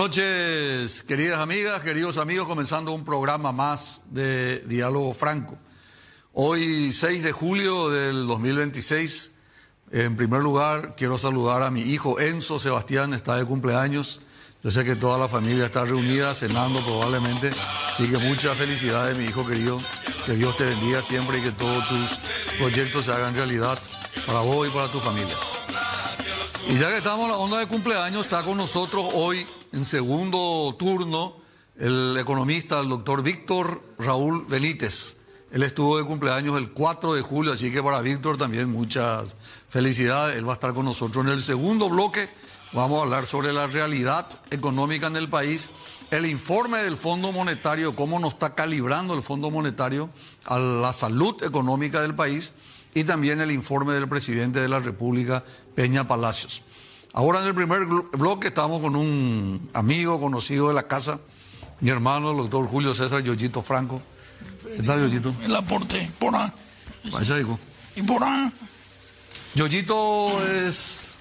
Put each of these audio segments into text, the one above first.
noches, queridas amigas, queridos amigos, comenzando un programa más de Diálogo Franco. Hoy, 6 de julio del 2026, en primer lugar, quiero saludar a mi hijo Enzo Sebastián, está de cumpleaños. Yo sé que toda la familia está reunida, cenando probablemente, así que muchas felicidades, mi hijo querido. Que Dios te bendiga siempre y que todos tus proyectos se hagan realidad para vos y para tu familia. Y ya que estamos en la onda de cumpleaños, está con nosotros hoy en segundo turno el economista, el doctor Víctor Raúl Benítez. Él estuvo de cumpleaños el 4 de julio, así que para Víctor también muchas felicidades. Él va a estar con nosotros en el segundo bloque. Vamos a hablar sobre la realidad económica en el país, el informe del Fondo Monetario, cómo nos está calibrando el Fondo Monetario a la salud económica del país, y también el informe del presidente de la República, Peña Palacios. Ahora en el primer bloque estamos con un amigo conocido de la casa, mi hermano, el doctor Julio César Yoyito Franco. ¿Qué tal, Yoyito? El aporte, por ahí. Y por ahí. Yoyito es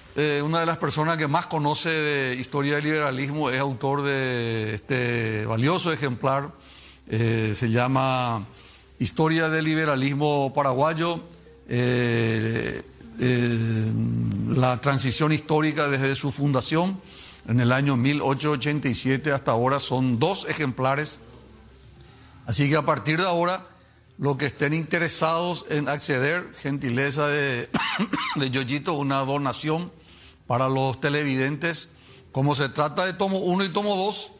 una de las personas que más conoce de historia del liberalismo, es autor de este valioso ejemplar, se llama Historia del Liberalismo Paraguayo, la transición histórica desde su fundación en el año 1887 hasta ahora. Son 2 ejemplares, así que a partir de ahora, los que estén interesados en acceder, gentileza de Yoyito, una donación para los televidentes. Como se trata de tomo 1 y tomo 2,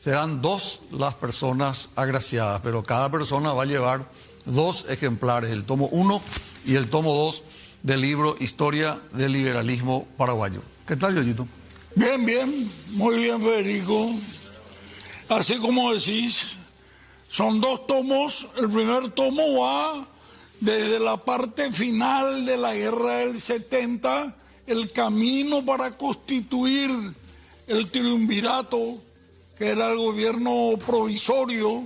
serán 2 las personas agraciadas, pero cada persona va a llevar 2 ejemplares, el tomo 1 y el tomo 2 del libro Historia del Liberalismo Paraguayo. ¿Qué tal, Yoyito? Bien, muy bien, Federico. Así como decís, son 2 tomos. El primer tomo va desde la parte final de la guerra del 70, el camino para constituir el triunvirato, que era el gobierno provisorio,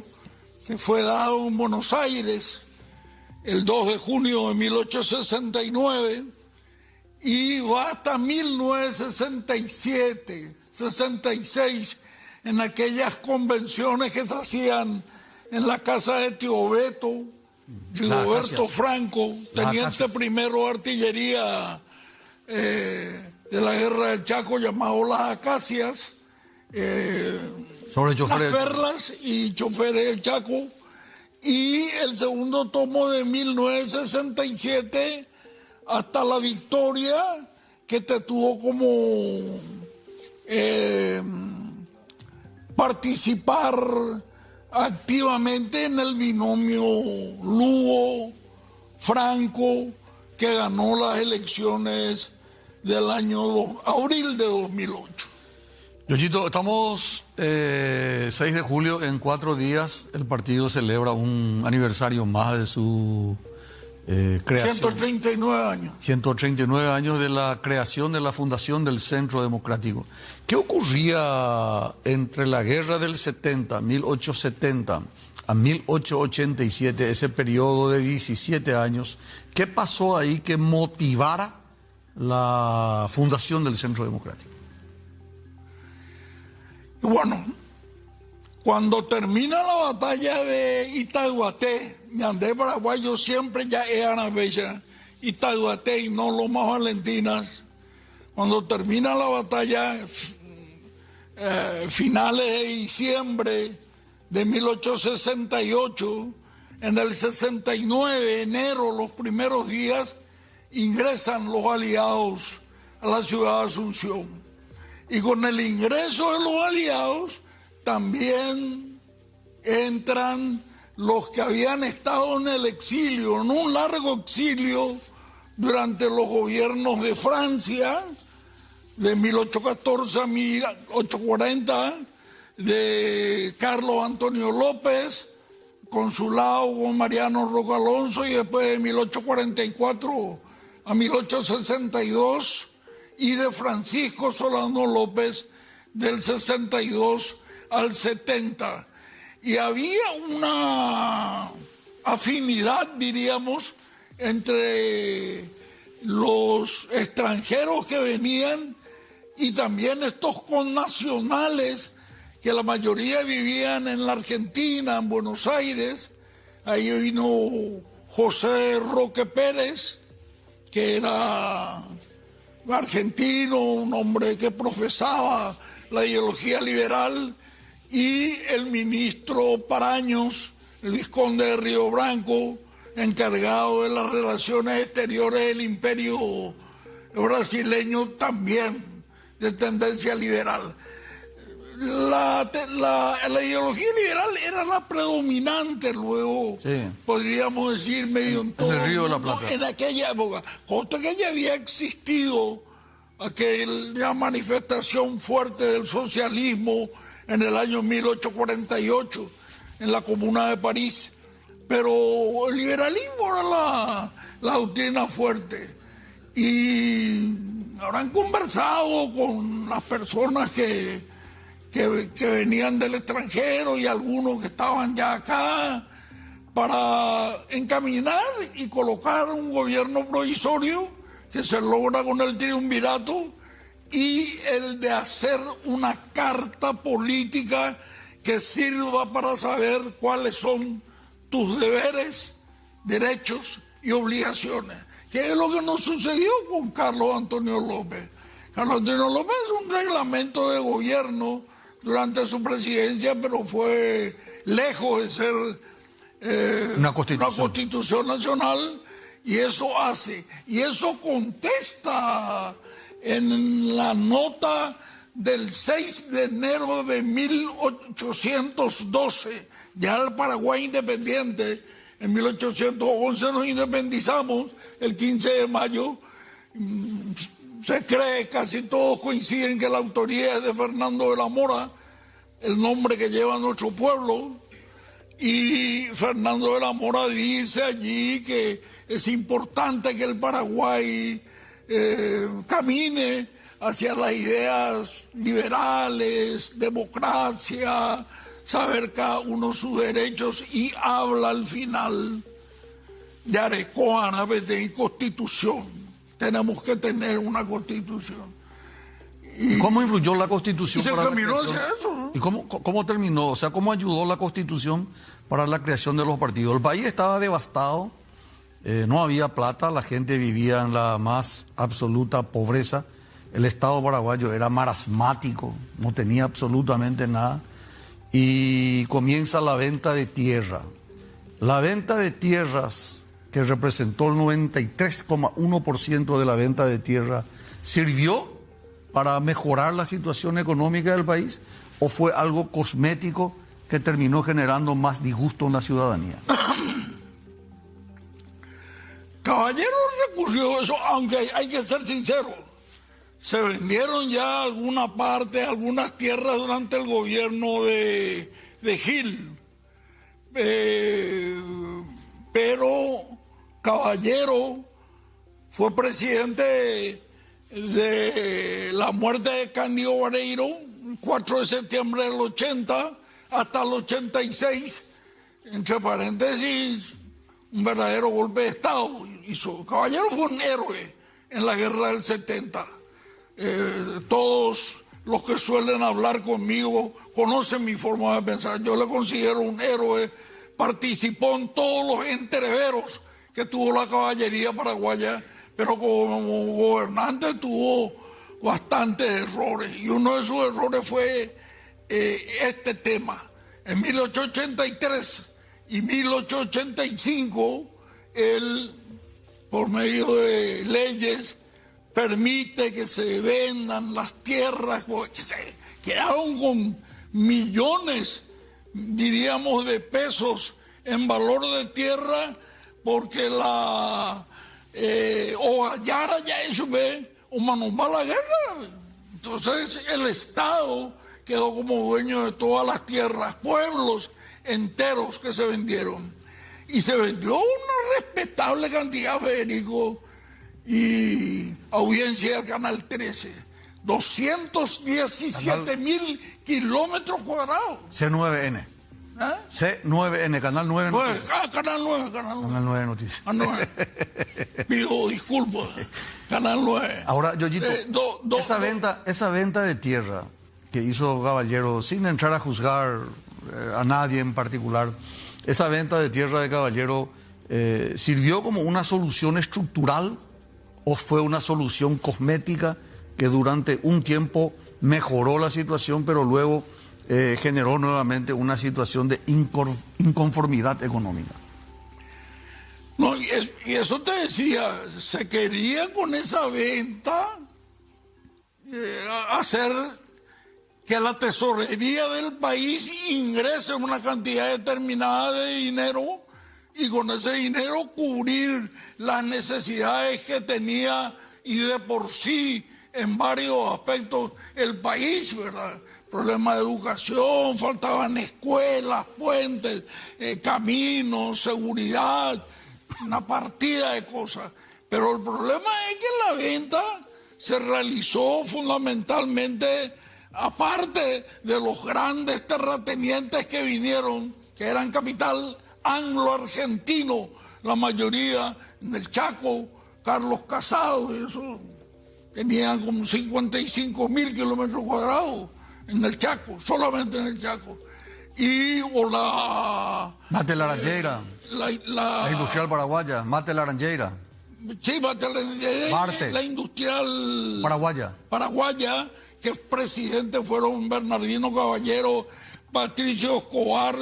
que fue dado en Buenos Aires el 2 de junio de 1869, y va hasta 1967, 66, en aquellas convenciones que se hacían en la casa de Tío Beto, Rigoberto Franco, teniente primero de artillería de la guerra del Chaco, llamado Las Acacias, sobre Las Perlas y Choferes del Chaco. Y el segundo tomo de 1967 hasta la victoria, que te tuvo como participar activamente en el binomio Lugo-Franco, que ganó las elecciones del año abril de 2008. Yoyito, estamos 6 de julio, en 4 días el partido celebra un aniversario más de su creación. 139 años. 139 años de la creación de la fundación del Centro Democrático. ¿Qué ocurría entre la guerra del 70, 1870, a 1887, ese periodo de 17 años? ¿Qué pasó ahí que motivara la fundación del Centro Democrático? Y bueno, cuando termina la batalla de Itaguaté, me andé paraguayo siempre ya era bella, Itaguaté y no Lomas Valentinas. Cuando termina la batalla, finales de diciembre de 1868, en el 69, enero, los primeros días, ingresan los aliados a la ciudad de Asunción. Y con el ingreso de los aliados también entran los que habían estado en el exilio, en un largo exilio durante los gobiernos de Francia, de 1814 a 1840, de Carlos Antonio López, consulado con Mariano Roca Alonso, y después de 1844 a 1862, y de Francisco Solano López del 62 al 70. Y había una afinidad, diríamos, entre los extranjeros que venían y también estos connacionales que la mayoría vivían en la Argentina, en Buenos Aires. Ahí vino José Roque Pérez, que era argentino, un hombre que profesaba la ideología liberal, y el ministro Paraños, el vizconde de Río Branco, encargado de las relaciones exteriores del imperio brasileño, también de tendencia liberal. La ideología liberal era la predominante luego, sí, podríamos decir, medio en todo el Río de la Plata. En aquella época, consta que ya había existido aquella manifestación fuerte del socialismo en el año 1848 en la Comuna de París, pero el liberalismo era la doctrina fuerte. Y habrán conversado con las personas que venían del extranjero y algunos que estaban ya acá para encaminar y colocar un gobierno provisorio que se logra con el triunvirato, y el de hacer una carta política que sirva para saber cuáles son tus deberes, derechos y obligaciones, que es lo que nos sucedió con Carlos Antonio López. Carlos Antonio López es un reglamento de gobierno durante su presidencia, pero fue lejos de ser una constitución nacional, y eso hace, y eso contesta en la nota del 6 de enero de 1812, ya el Paraguay independiente. En 1811 nos independizamos, el 15 de mayo. Se cree, casi todos coinciden, que la autoría es de Fernando de la Mora, el nombre que lleva nuestro pueblo. Y Fernando de la Mora dice allí que es importante que el Paraguay camine hacia las ideas liberales, democracia, saber cada uno sus derechos, y habla al final de Areco Árabe de constitución. Tenemos que tener una constitución. ¿Y cómo influyó la constitución? Y se terminó hacia eso, ¿no? ¿Y cómo terminó? O sea, ¿cómo ayudó la constitución para la creación de los partidos? El país estaba devastado, no había plata, la gente vivía en la más absoluta pobreza. El Estado paraguayo era marasmático, no tenía absolutamente nada. Y comienza la venta de tierra. La venta de tierras, que representó el 93,1% de la venta de tierra, ¿sirvió para mejorar la situación económica del país o fue algo cosmético que terminó generando más disgusto en la ciudadanía? Caballero recurrió a eso, aunque hay que ser sincero. Se vendieron ya alguna parte, algunas tierras durante el gobierno de Gil. Pero Caballero fue presidente de la muerte de Cándido Vareiro, el 4 de septiembre del 80 hasta el 86, entre paréntesis, un verdadero golpe de Estado. Caballero fue un héroe en la guerra del 70. Todos los que suelen hablar conmigo conocen mi forma de pensar. Yo le considero un héroe. Participó en todos los entreveros que tuvo la caballería paraguaya, pero como gobernante tuvo bastantes errores, y uno de sus errores fue este tema. En 1883 y 1885, él, por medio de leyes, permite que se vendan las tierras, que se quedaron con millones, diríamos, de pesos en valor de tierra, porque o Ayara ya eso ve, o nos va la guerra. Entonces el Estado quedó como dueño de todas las tierras, pueblos enteros que se vendieron. Y se vendió una respetable cantidad, Federico, y audiencia del Canal 13, 217.000 kilómetros cuadrados. C9N. C9N, Canal 9 Noticias. Canal 9 Canal 9 Noticias. Pido disculpas. Canal 9. Ahora, Yoyito, esa venta de tierra que hizo Caballero, sin entrar a juzgar a nadie en particular, esa venta de tierra de Caballero, ¿sirvió como una solución estructural o fue una solución cosmética que durante un tiempo mejoró la situación, pero luego generó nuevamente una situación de inconformidad económica? No, y eso te decía, se quería con esa venta hacer que la tesorería del país ingrese una cantidad determinada de dinero y con ese dinero cubrir las necesidades que tenía y de por sí en varios aspectos el país, ¿verdad? Problemas de educación, faltaban escuelas, puentes, caminos, seguridad, una partida de cosas. Pero el problema es que la venta se realizó fundamentalmente, aparte de los grandes terratenientes que vinieron, que eran capital anglo-argentino, la mayoría en el Chaco, Carlos Casado, eso tenían como 55.000 kilómetros cuadrados en el Chaco, solamente en el Chaco. Mate Laranjeira. La industrial paraguaya, Mate Laranjeira. Sí, Mate Laranjeira. La industrial paraguaya, que presidentes fueron Bernardino Caballero, Patricio Escobar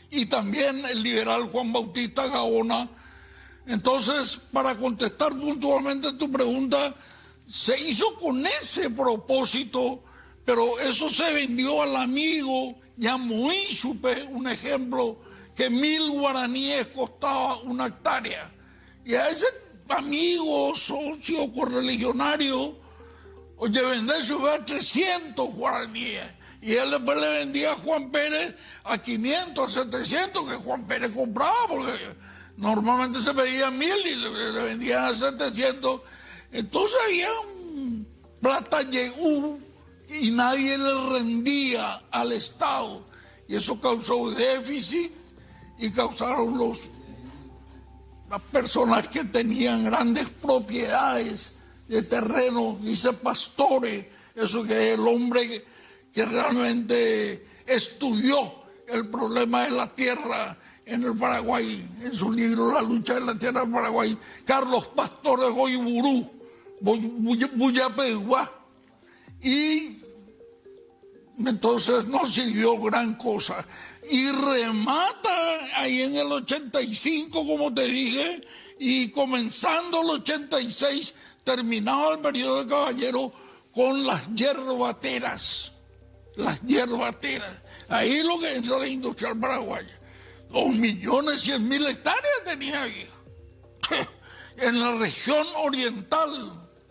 y también el liberal Juan Bautista Gaona. Entonces, para contestar puntualmente tu pregunta, se hizo con ese propósito, pero eso se vendió al amigo Yamuíchupe, un ejemplo, que 1.000 guaraníes costaba una hectárea. Y a ese amigo, socio, correligionario, oye, venderse a 300 guaraníes. Y él después le vendía a Juan Pérez a 500, a 700, que Juan Pérez compraba, porque normalmente se pedía 1.000 y le vendían a 700. Entonces había un plata llegó y nadie le rendía al Estado. Y eso causó déficit y causaron las personas que tenían grandes propiedades de terreno, dice Pastore, eso que es el hombre que realmente estudió el problema de la tierra en el Paraguay, en su libro La lucha de la tierra del Paraguay, Carlos Pastore Goiburú, Buyapeguá, y entonces no sirvió gran cosa. Y remata ahí en el 85, como te dije, y comenzando el 86, terminaba el periodo de Caballero con las yerbateras. Las yerbateras. Ahí lo que entra la industrial paraguaya. 2.100.000 hectáreas tenía ahí. En la región oriental.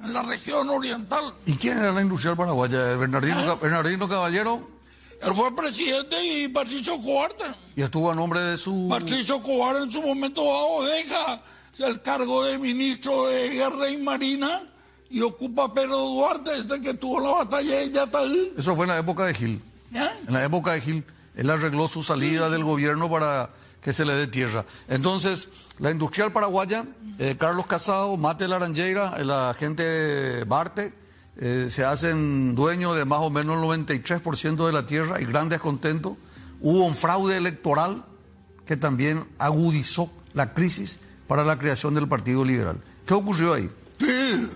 En la región oriental. ¿Y quién era la industrial paraguaya? ¿Bernardino Caballero? Él fue presidente y Patricio Escobar. ¿Y estuvo a nombre de su...? Patricio Escobar en su momento dado deja el cargo de ministro de Guerra y Marina y ocupa a Pedro Duarte, este que tuvo la batalla de Yataí. Eso fue en la época de Gil. ¿Ya? En la época de Gil, él arregló su salida del gobierno para que se le dé tierra. Entonces, la industrial paraguaya, Carlos Casado, Mate Laranjeira, la gente Barte, se hacen dueños de más o menos el 93% de la tierra y gran descontento. Hubo un fraude electoral que también agudizó la crisis para la creación del Partido Liberal. ¿Qué ocurrió ahí? Sí.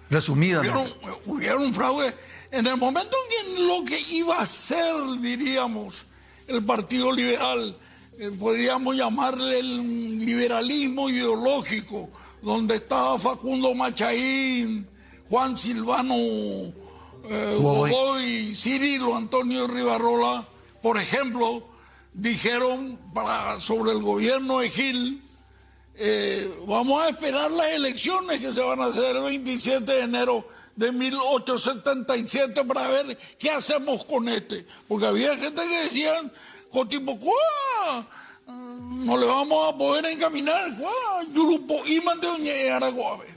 Resumidamente. Hubieron un fraude. En el momento en que lo que iba a ser, diríamos, el Partido Liberal, podríamos llamarle el liberalismo ideológico, donde estaba Facundo Machaín, Juan Silvano Godoy, Cirilo Antonio Rivarola, por ejemplo, dijeron sobre el gobierno de Gil, vamos a esperar las elecciones que se van a hacer el 27 de enero de 1877 para ver qué hacemos con este. Porque había gente que decía, Cotipocuá, no le vamos a poder encaminar, Yurupo y Manteoñe Araguave.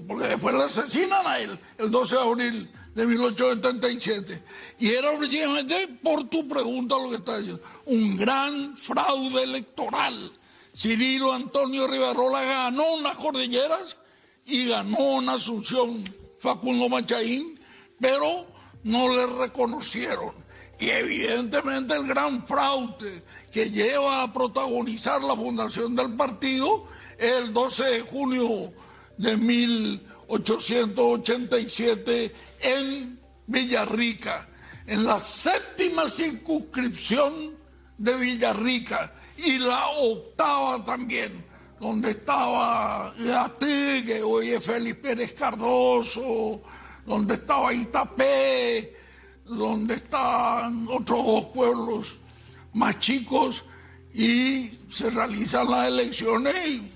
Porque después le asesinan a él el 12 de abril de 1877. Y era precisamente por tu pregunta lo que está diciendo. Un gran fraude electoral. Cirilo Antonio Rivarola ganó en las cordilleras y ganó en Asunción Facundo Machaín, pero no le reconocieron. Y evidentemente el gran fraude que lleva a protagonizar la fundación del partido es el 12 de junio de 1887 en Villarrica, en la séptima circunscripción de Villarrica y la octava también, donde estaba Gatí, que hoy es Félix Pérez Cardoso, donde estaba Itapé, donde están otros dos pueblos más chicos, y se realizan las elecciones y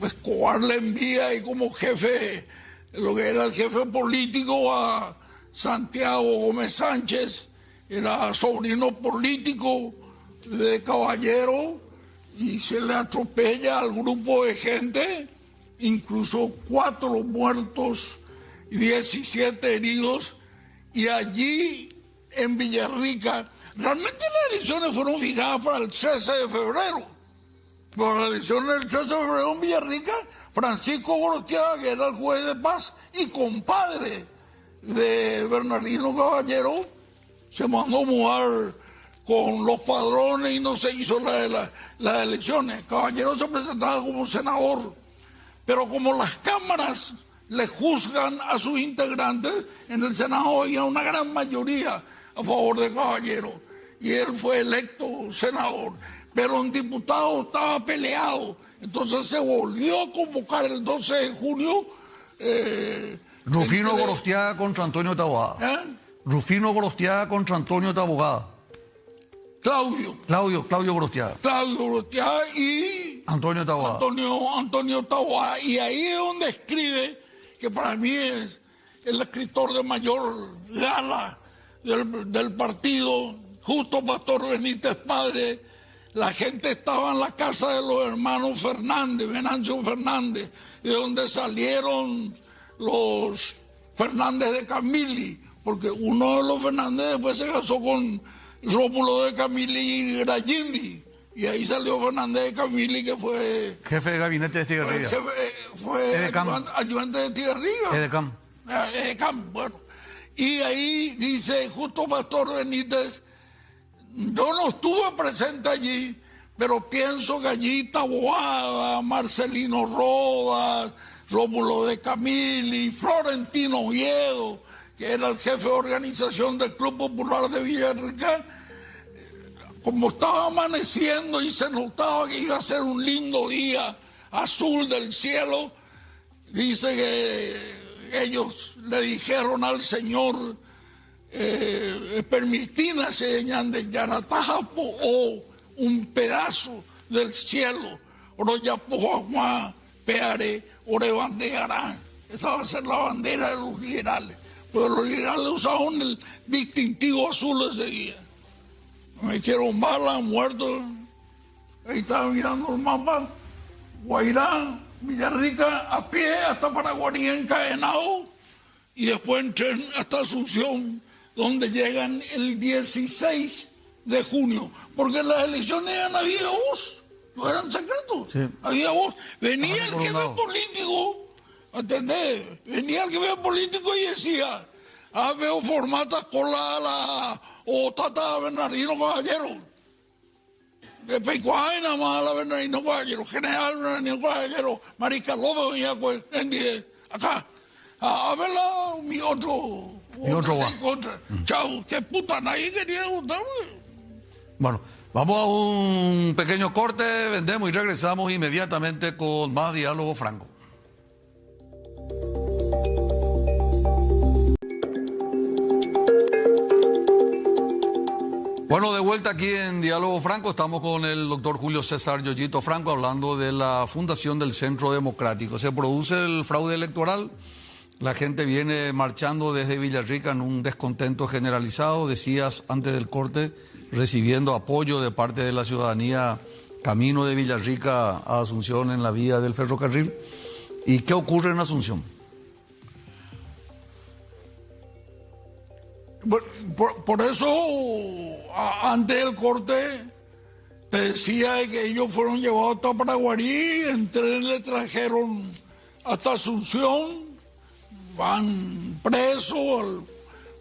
Escobar le envía ahí como jefe, lo que era el jefe político, a Santiago Gómez Sánchez, era sobrino político de Caballero, y se le atropella al grupo de gente, incluso 4 muertos y 17 heridos, y allí en Villarrica, realmente las elecciones fueron fijadas para el 13 de febrero, pero las elecciones del 13 de febrero en Villarrica, Francisco Gorostiaga, que era el juez de paz y compadre de Bernardino Caballero, se mandó mudar con los padrones y no se hizo las elecciones. Caballero se presentaba como senador, pero como las cámaras le juzgan a sus integrantes, en el Senado había una gran mayoría a favor de Caballero y él fue electo senador, pero en diputado estaba peleado, entonces se volvió a convocar el 12 de junio. Rufino Gorostiaga contra Antonio Taboada. Rufino Gorostiaga contra Antonio Taboada. Claudio Gorostiaga. Claudio Gorostiaga y Antonio Taboada. Antonio Taboada. Y ahí es donde escribe, que para mí es el escritor de mayor gala del partido, Justo Pastor Benítez padre. La gente estaba en la casa de los hermanos Fernández, Venancio Fernández, de donde salieron los Fernández de Camili, porque uno de los Fernández después se casó con Rómulo de Camili y Grayindi, y ahí salió Fernández de Camili, que fue jefe de gabinete de Estigarribia. Fue ayudante de Estigarribia. Edecam. Bueno. Y ahí dice Justo Pastor Benítez: yo no estuve presente allí, pero pienso que allí Taboada, Marcelino Rodas, Rómulo de Camili, Florentino Oviedo, que era el jefe de organización del Club Popular de Villarrica, como estaba amaneciendo y se notaba que iba a ser un lindo día azul del cielo, dice que ellos le dijeron al señor permitina señan de Yaratajapo o un pedazo del cielo, Oroyapojuamá, Peare, Orebandearán. Esa va a ser la bandera de los liberales. Pero los liberales usaban el distintivo azul ese día. Me hicieron balas, muertos. Ahí estaba mirando el mapa. Guairá, Villarrica, a pie hasta Paraguarí encadenado. Y después en tren hasta Asunción, donde llegan el 16 de junio. Porque las elecciones eran a viva voz, no eran secretos. Sí. Había voz. Venía el jefe político, ¿entendés? Venía el jefe político y decía: veo formatas con la o Tata Bernardino Caballero. De Peicuay nada más la Bernardino Caballero, General Bernardino Caballero, Mariscal López venía pues, acá. A verla mi otro chao, qué puta, nadie quería votarme. Bueno, vamos a un pequeño corte, vendemos y regresamos inmediatamente con más Diálogo Franco. Bueno, de vuelta aquí en Diálogo Franco, estamos con el doctor Julio César Yoyito Franco hablando de la fundación del Centro Democrático. Se produce el fraude electoral, la gente viene marchando desde Villarrica en un descontento generalizado, decías antes del corte, recibiendo apoyo de parte de la ciudadanía camino de Villarrica a Asunción en la vía del ferrocarril. ¿Y qué ocurre en Asunción? Por eso, antes del corte, te decía que ellos fueron llevados hasta Paraguarí, en tren le trajeron hasta Asunción, van presos al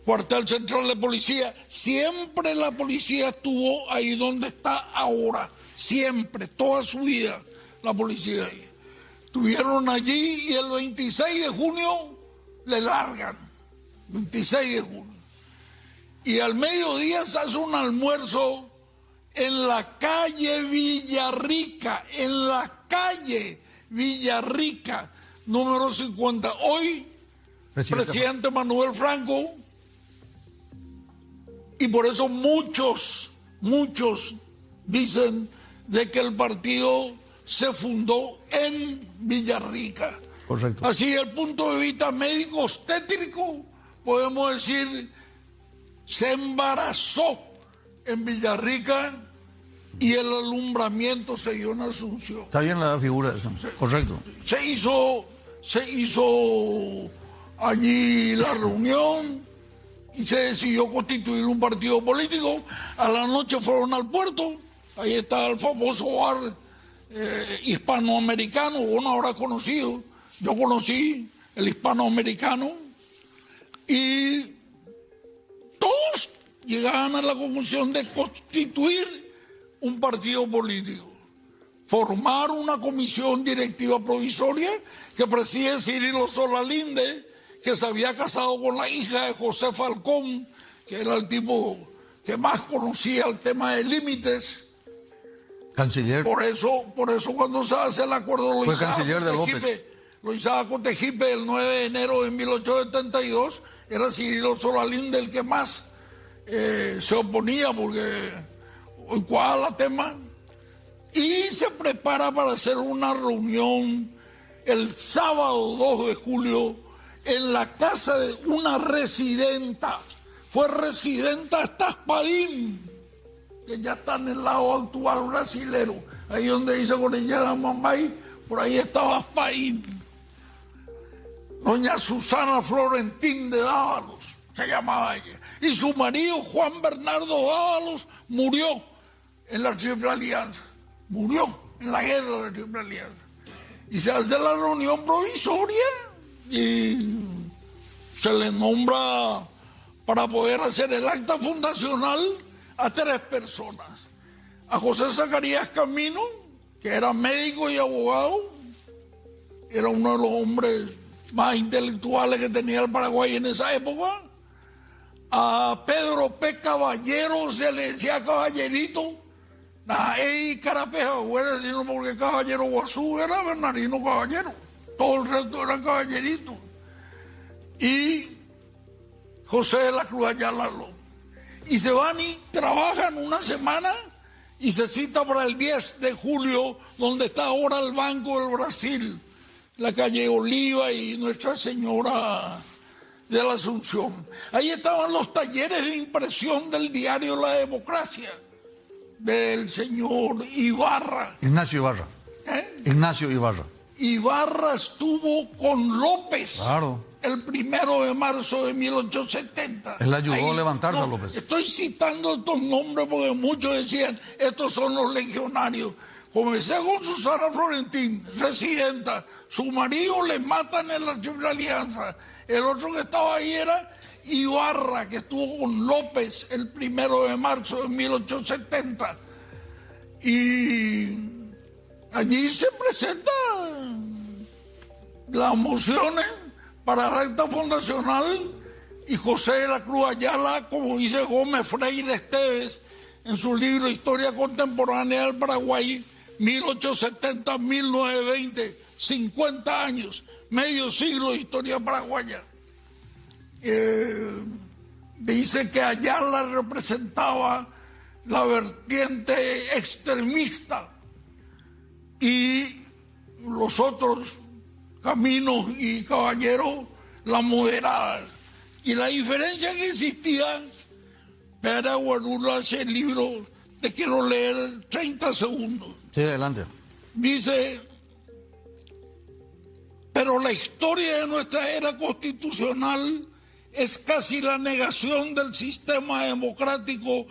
cuartel central de policía. Siempre la policía estuvo ahí donde está ahora, siempre, toda su vida la policía ahí. Estuvieron allí y el 26 de junio le largan, 26 de junio. Y al mediodía se hace un almuerzo en la calle Villarrica, en la calle Villarrica, número 50. Hoy, presidente Manuel Franco, y por eso muchos dicen de que el partido se fundó en Villarrica. Correcto. Así, desde el punto de vista médico obstétrico, podemos decir, se embarazó en Villarrica y el alumbramiento se dio en Asunción. Está bien la figura esa. Correcto. Se hizo allí la reunión y se decidió constituir un partido político. A la noche fueron al puerto, ahí está el famoso bar hispanoamericano, uno habrá conocido, yo conocí el hispanoamericano, y todos llegaban a la conclusión de constituir un partido político, formar una comisión directiva provisoria que preside Cirilo Solalinde, que se había casado con la hija de José Falcón, que era el tipo que más conocía el tema de límites. Canciller. Por eso cuando se hace el acuerdo fue canciller de López. Lo Izaga con Tejipe el 9 de enero de 1872, era Cirilo Solalinde el que más se oponía, porque hoy cuadra la tema, y se prepara para hacer una reunión el sábado 2 de julio en la casa de una residenta. Fue residenta hasta Espadín, que ya está en el lado actual brasilero, ahí donde dice Cordillera Mambay, por ahí estaba Espadín. Doña Susana Florentín de Dávalos se llamaba ella, y su marido Juan Bernardo Dávalos murió en la Triple Alianza, murió en la guerra de la Triple Alianza, y se hace la reunión provisoria y se le nombra para poder hacer el acta fundacional a 3 personas: a José Zacarías Camino, que era médico y abogado, era uno de los hombres más intelectuales que tenía el Paraguay en esa época; a Pedro P. Caballero, se le decía Caballerito, Carapeja, sino porque Caballero Guazú era Bernardino Caballero, todo el resto eran caballeritos; y José de la Cruz Ayala. Y se van y trabajan una semana y se cita para el 10 de julio, donde está ahora el Banco del Brasil, la calle Oliva y Nuestra Señora de la Asunción. Ahí estaban los talleres de impresión del diario La Democracia, del señor Ibarra. Ignacio Ibarra. Ignacio Ibarra. Ibarra estuvo con López. Claro. El 1 de marzo de 1870. Él ayudó a levantarse a López. Estoy citando estos nombres porque muchos decían, estos son los legionarios. Comencé con Susana Florentín, residenta. Su marido le matan en la Triple Alianza. El otro que estaba ahí era Ibarra, que estuvo con López el 1 de marzo de 1870. Y allí se presentan las mociones para el acta fundacional, y José de la Cruz Ayala, como dice Gómez Freire Esteves en su libro Historia Contemporánea del Paraguay, 1870-1920, 50 años, medio siglo de historia paraguaya. Dice que Ayala representaba la vertiente extremista y los otros, Caminos y Caballero, la moderada. Y la diferencia que existía, Pera Guarula hace el libro, te quiero leer 30 segundos. Sí, adelante. Dice, pero la historia de nuestra era constitucional es casi la negación del sistema democrático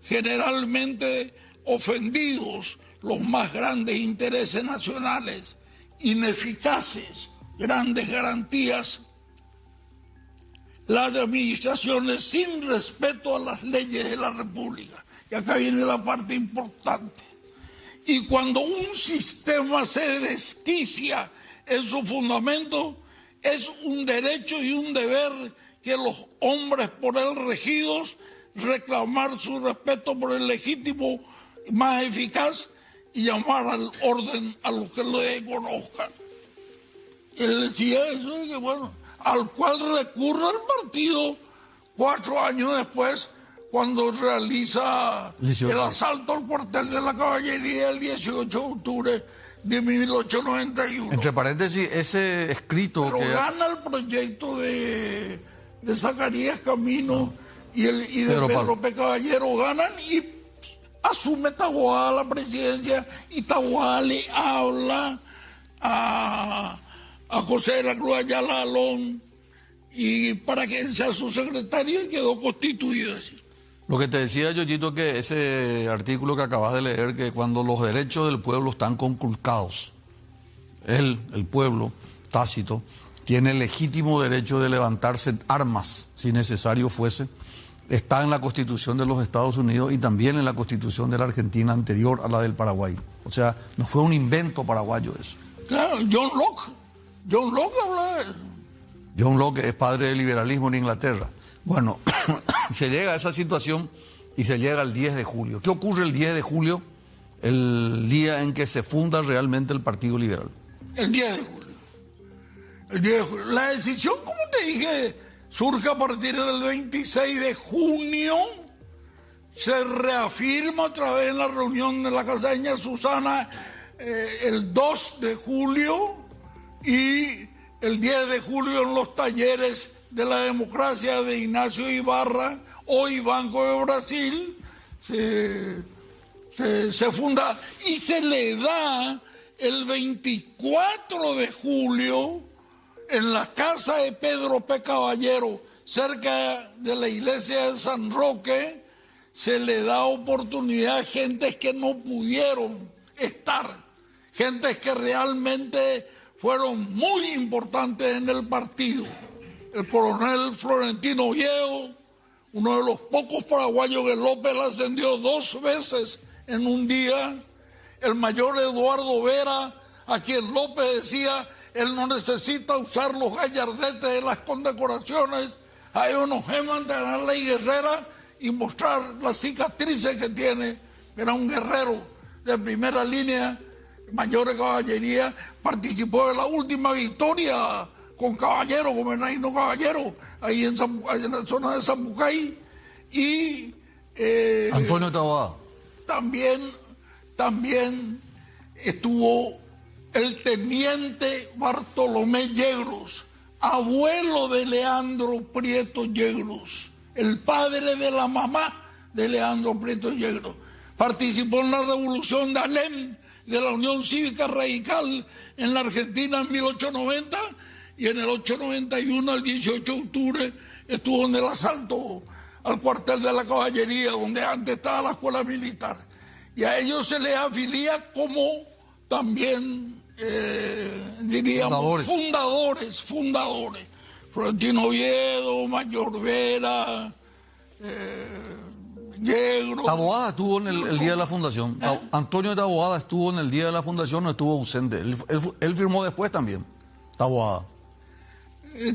generalmente ofendidos los más grandes intereses nacionales, ineficaces, grandes garantías, las administraciones sin respeto a las leyes de la República. Y acá viene la parte importante. Y cuando un sistema se desquicia en su fundamento, es un derecho y un deber que los hombres por él regidos reclamar su respeto por el legítimo más eficaz y llamar al orden a los que lo conozcan. Él decía eso, que bueno, al cual recurre el partido 4 años después, cuando realiza el asalto al cuartel de la caballería el 18 de octubre de 1891. Entre paréntesis, ese escrito pero que gana el proyecto de Zacarías Camino y de Pedro P. Caballero, ganan y asume Taboada la presidencia, y Taboada le habla a José de la Cruz Ayala Alón y para que él sea su secretario, y quedó constituido así. Lo que te decía, Yoyito, que ese artículo que acabas de leer, que cuando los derechos del pueblo están conculcados, el pueblo, Tácito, tiene el legítimo derecho de levantarse armas, si necesario fuese, está en la Constitución de los Estados Unidos y también en la Constitución de la Argentina anterior a la del Paraguay. O sea, no fue un invento paraguayo eso. Claro, John Locke habla de eso. John Locke es padre del liberalismo en Inglaterra. Bueno, se llega a esa situación y se llega al 10 de julio. ¿Qué ocurre el 10 de julio? El día en que se funda realmente el Partido Liberal. El 10 de julio. El 10 de julio. La decisión, como te dije, surge a partir del 26 de junio. Se reafirma otra vez en la reunión de la Casa de Doña Susana el 2 de julio y el 10 de julio en los talleres de la democracia de Ignacio Ibarra, hoy Banco de Brasil, se funda y se le da el 24 de julio en la casa de Pedro P. Caballero, cerca de la iglesia de San Roque. Se le da oportunidad a gentes que no pudieron estar, gentes que realmente fueron muy importantes en el partido. El coronel Florentino Viejo, uno de los pocos paraguayos que López le ascendió 2 veces en un día. El mayor Eduardo Vera, a quien López decía, él no necesita usar los gallardetes de las condecoraciones. A ellos nos geman de ganar la guerrera y mostrar las cicatrices que tiene. Era un guerrero de primera línea, mayor de caballería, participó de la última victoria con Caballero, con Bernardino Caballero, ahí en la zona de Zambucay. Y Antonio Taboada. También estuvo el teniente Bartolomé Yegros, abuelo de Leandro Prieto Yegros, el padre de la mamá de Leandro Prieto Yegros. Participó en la revolución de Alem, de la Unión Cívica Radical en la Argentina en 1890, y en el 891, el 18 de octubre, estuvo en el asalto al cuartel de la caballería, donde antes estaba la escuela militar. Y a ellos se les afilia como también, diríamos, fundadores. Florentino Oviedo, Mayor Vera, Yegros. Taboada estuvo en el día de la fundación. Antonio Taboada estuvo en el día de la fundación, no estuvo ausente. Él firmó después también, Taboada.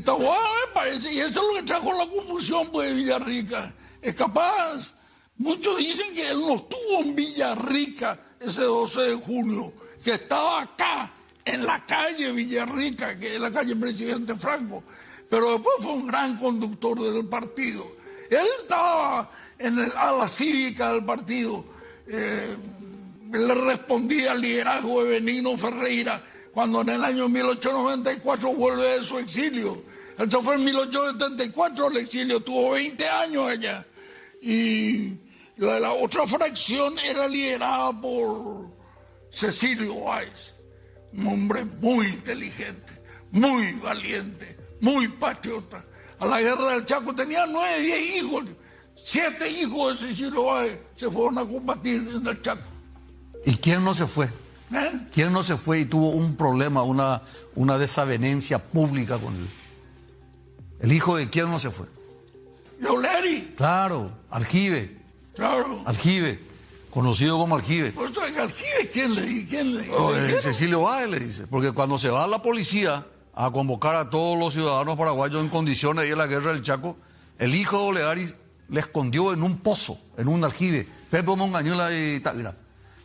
Taboada me parece, y eso es lo que trajo la confusión pues, de Villarrica. Es capaz, muchos dicen que él no estuvo en Villarrica ese 12 de junio, que estaba acá, en la calle Villarrica, que es la calle Presidente Franco, pero después fue un gran conductor del partido. Él estaba en el ala cívica del partido, él le respondía al liderazgo de Benigno Ferreira, cuando en el año 1894 vuelve de su exilio. Él se fue en 1874 al exilio, tuvo 20 años allá. Y la otra fracción era liderada por Cecilio Báez, un hombre muy inteligente, muy valiente, muy patriota. A la guerra del Chaco tenía 9, 10 hijos. 7 hijos de Cecilio Báez se fueron a combatir en el Chaco. ¿Y quién no se fue? ¿Quién no se fue y tuvo un problema, una desavenencia pública con él? ¿El hijo de quién no se fue? Leoleri. Claro, Aljibe. Claro. Aljibe, conocido como Aljibe. Pues, ¿Aljibe quién le Cecilio Báez le dice, porque cuando se va la policía a convocar a todos los ciudadanos paraguayos en condiciones de la guerra del Chaco, el hijo de Oleari le escondió en un pozo, en un aljibe, Pepe Mongañola y Tavira,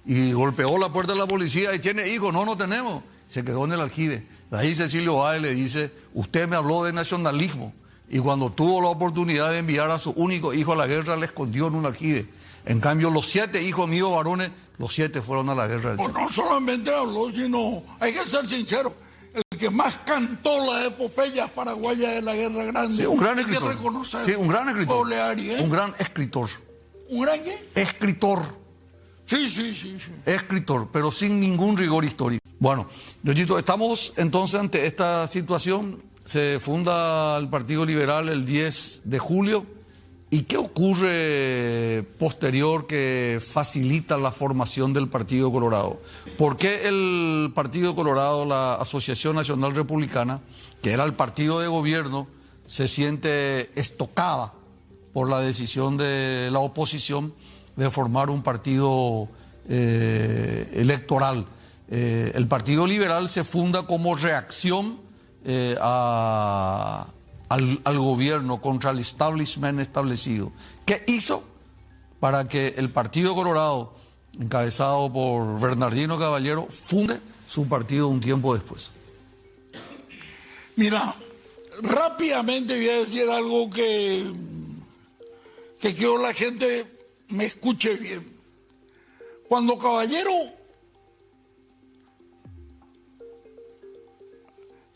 y golpeó la puerta de la policía y tiene hijos, no tenemos, se quedó en el aljibe. Ahí Cecilio Báez le dice, usted me habló de nacionalismo, y cuando tuvo la oportunidad de enviar a su único hijo a la guerra, le escondió en un aljibe. En cambio, los 7 hijos míos varones, los 7 fueron a la guerra del Chaco. Pues no solamente habló, sino, hay que ser sincero, el que más cantó las epopeyas paraguayas de la Guerra Grande. Sí, un gran escritor. Hay que reconocer. Sí, un gran escritor. Oleari, Un gran escritor. ¿Un gran qué? Escritor. Sí. Escritor, pero sin ningún rigor histórico. Bueno, Yoyito, estamos entonces ante esta situación. Se funda el Partido Liberal el 10 de julio. ¿Y qué ocurre posterior que facilita la formación del Partido Colorado? ¿Por qué el Partido Colorado, la Asociación Nacional Republicana, que era el partido de gobierno, se siente estocada por la decisión de la oposición de formar un partido electoral? El Partido Liberal se funda como reacción al gobierno, contra el establishment establecido. ¿Qué hizo para que el Partido Colorado, encabezado por Bernardino Caballero, funde su partido un tiempo después? Mira, rápidamente voy a decir algo que quiero la gente me escuche bien. Cuando Caballero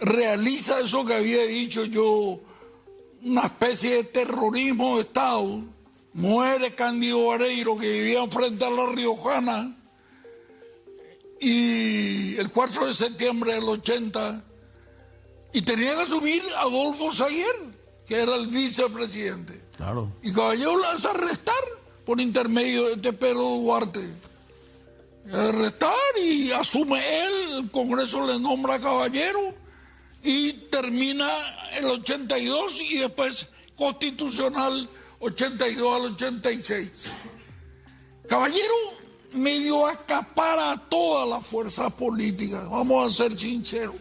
realiza eso que había dicho yo, una especie de terrorismo de Estado, muere Cándido Vareiro, que vivía frente a la Riojana, y el 4 de septiembre del 80, y tenía que asumir Adolfo Saguier, que era el vicepresidente. Claro. Y Caballero lo hace arrestar por intermedio de Pedro Duarte. Arrestar y asume él, el Congreso le nombra a Caballero, y termina el 82 y después constitucional 82 al 86. Caballero medio acapara a todas las fuerzas políticas, vamos a ser sinceros,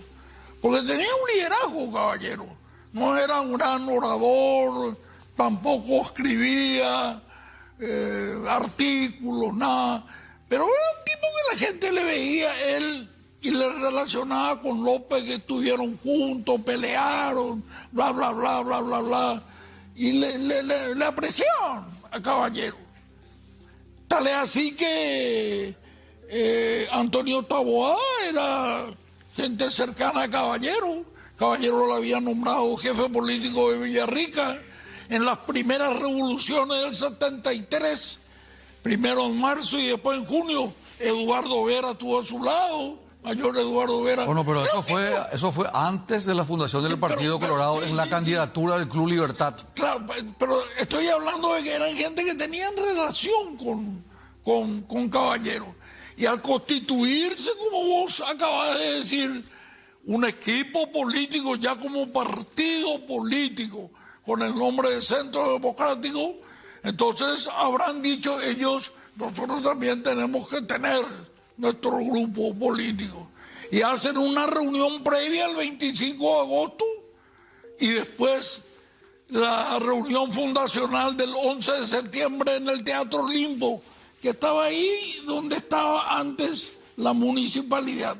porque tenía un liderazgo Caballero, no era un gran orador, tampoco escribía artículos, nada, pero era un tipo que la gente le veía a él y le relacionaba con López, que estuvieron juntos, pelearon, bla, bla, bla, bla, bla, bla, y le apreciaban a Caballero. Tal es así que Antonio Taboada era gente cercana a Caballero. Caballero lo había nombrado jefe político de Villarrica en las primeras revoluciones del 73, primero en marzo y después en junio. Eduardo Vera estuvo a su lado. Mayor Eduardo Vera. Bueno, pero eso fue antes de la fundación del Partido Colorado, en la candidatura del Club Libertad. Claro, pero estoy hablando de que eran gente que tenían relación con Caballero. Y al constituirse, como vos acabas de decir, un equipo político ya como partido político, con el nombre de Centro Democrático, entonces habrán dicho ellos, nosotros también tenemos que tener nuestro grupo político, y hacen una reunión previa el 25 de agosto y después la reunión fundacional del 11 de septiembre en el Teatro Limbo, que estaba ahí donde estaba antes la municipalidad,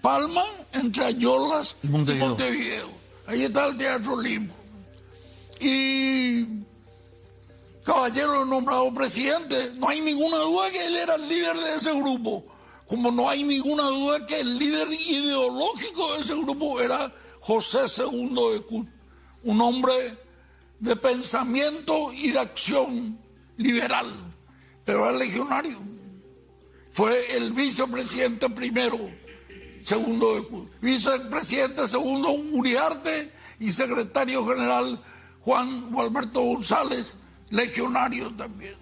Palma, entre Ayolas y Montevideo. Ahí está el Teatro Limbo, y Caballero es nombrado presidente. No hay ninguna duda que él era el líder de ese grupo, como no hay ninguna duda que el líder ideológico de ese grupo era José II de Cut, un hombre de pensamiento y de acción liberal, pero era legionario. Fue el vicepresidente primero, segundo de Cut, vicepresidente segundo Uriarte y secretario general Juan Gualberto González legionarios también,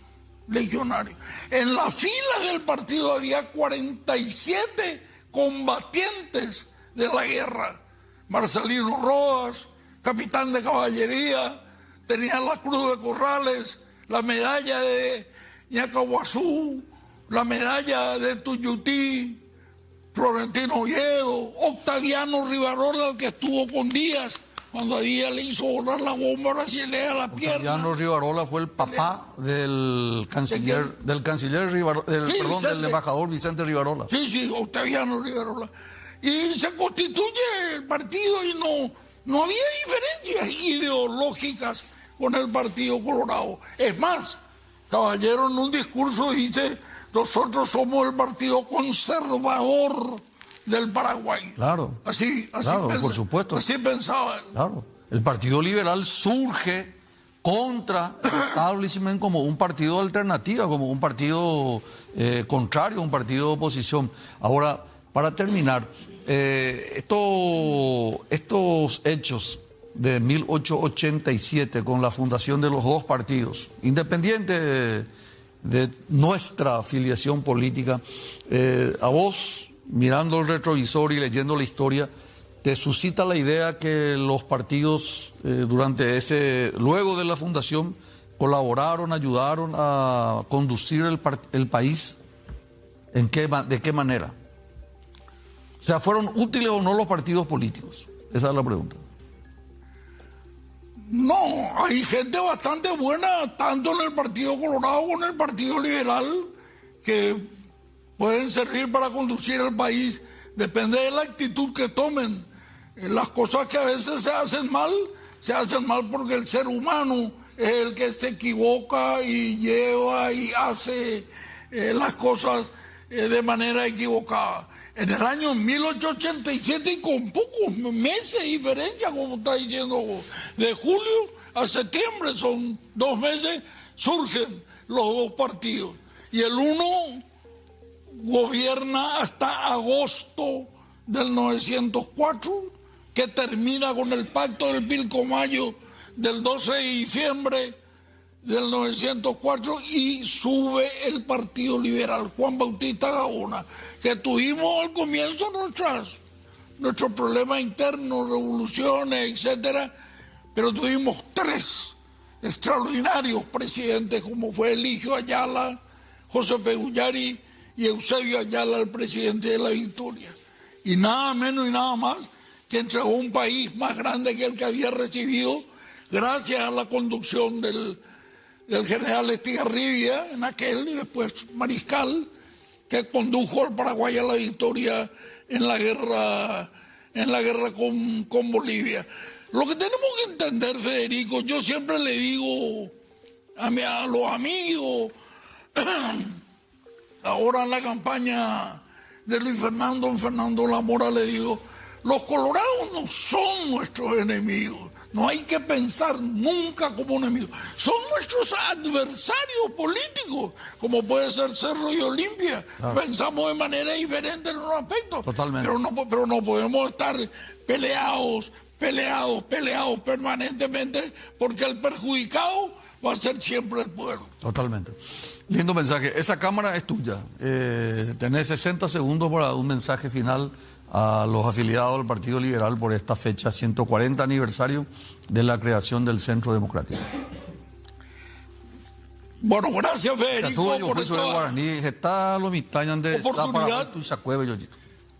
legionarios. En las filas del partido había 47 combatientes de la guerra. Marcelino Rojas, capitán de caballería, tenía la Cruz de Corrales, la medalla de Ñacahuazú, la medalla de Tuyutí, Florentino Oviedo, Octaviano Rivarola, el que estuvo con Díaz cuando Díaz le hizo volar la bomba brasileña a la pierna. Octaviano Rivarola fue el papá del canciller, del embajador Vicente Rivarola. Sí, Octaviano Rivarola. Y se constituye el partido y no había diferencias ideológicas con el Partido Colorado. Es más, Caballero en un discurso dice: nosotros somos el partido conservador del Paraguay. Claro. Así claro, por supuesto. Así pensaba él. Claro. El Partido Liberal surge contra el establishment como un partido alternativa, como un partido contrario, un partido de oposición. Ahora, para terminar, estos hechos de 1887 con la fundación de los dos partidos, independiente de nuestra afiliación política, a vos, mirando el retrovisor y leyendo la historia, te suscita la idea que los partidos luego de la fundación colaboraron, ayudaron a conducir el país. ¿De qué manera? O sea, ¿fueron útiles o no los partidos políticos? Esa es la pregunta. No, hay gente bastante buena, tanto en el Partido Colorado como en el Partido Liberal, que pueden servir para conducir el país. Depende de la actitud que tomen. Las cosas que a veces se hacen mal porque el ser humano es el que se equivoca y lleva y hace las cosas de manera equivocada. En el año 1887, y con pocos meses de diferencia, como está diciendo, de julio a septiembre, son 2 meses, surgen los dos partidos. Y el uno gobierna hasta agosto del 904, que termina con el pacto del Pilcomayo del 12 de diciembre del 904, y sube el Partido Liberal, Juan Bautista Gaona, que tuvimos al comienzo nuestros problemas internos, revoluciones, etcétera, pero tuvimos 3 extraordinarios presidentes, como fue Eligio Ayala, José Pegullari y Eusebio Ayala, el presidente de la Victoria. Y nada menos y nada más que entregó un país más grande que el que había recibido, gracias a la conducción del general Estigarribia, en aquel, y después mariscal, que condujo al Paraguay a la victoria en la guerra con Bolivia. Lo que tenemos que entender, Federico, yo siempre le digo a los amigos, ahora en la campaña de Luis Fernando Lamora, le digo: los colorados no son nuestros enemigos. No hay que pensar nunca como enemigos. Son nuestros adversarios políticos, como puede ser Cerro y Olimpia. Claro. Pensamos de manera diferente en unos aspectos. Totalmente. Pero no podemos estar peleados permanentemente, porque el perjudicado va a ser siempre el pueblo. Totalmente. Lindo mensaje. Esa cámara es tuya. Tenés 60 segundos para un mensaje final a los afiliados del Partido Liberal por esta fecha, 140 aniversario de la creación del Centro Democrático. Bueno, gracias, Federico, por esta oportunidad.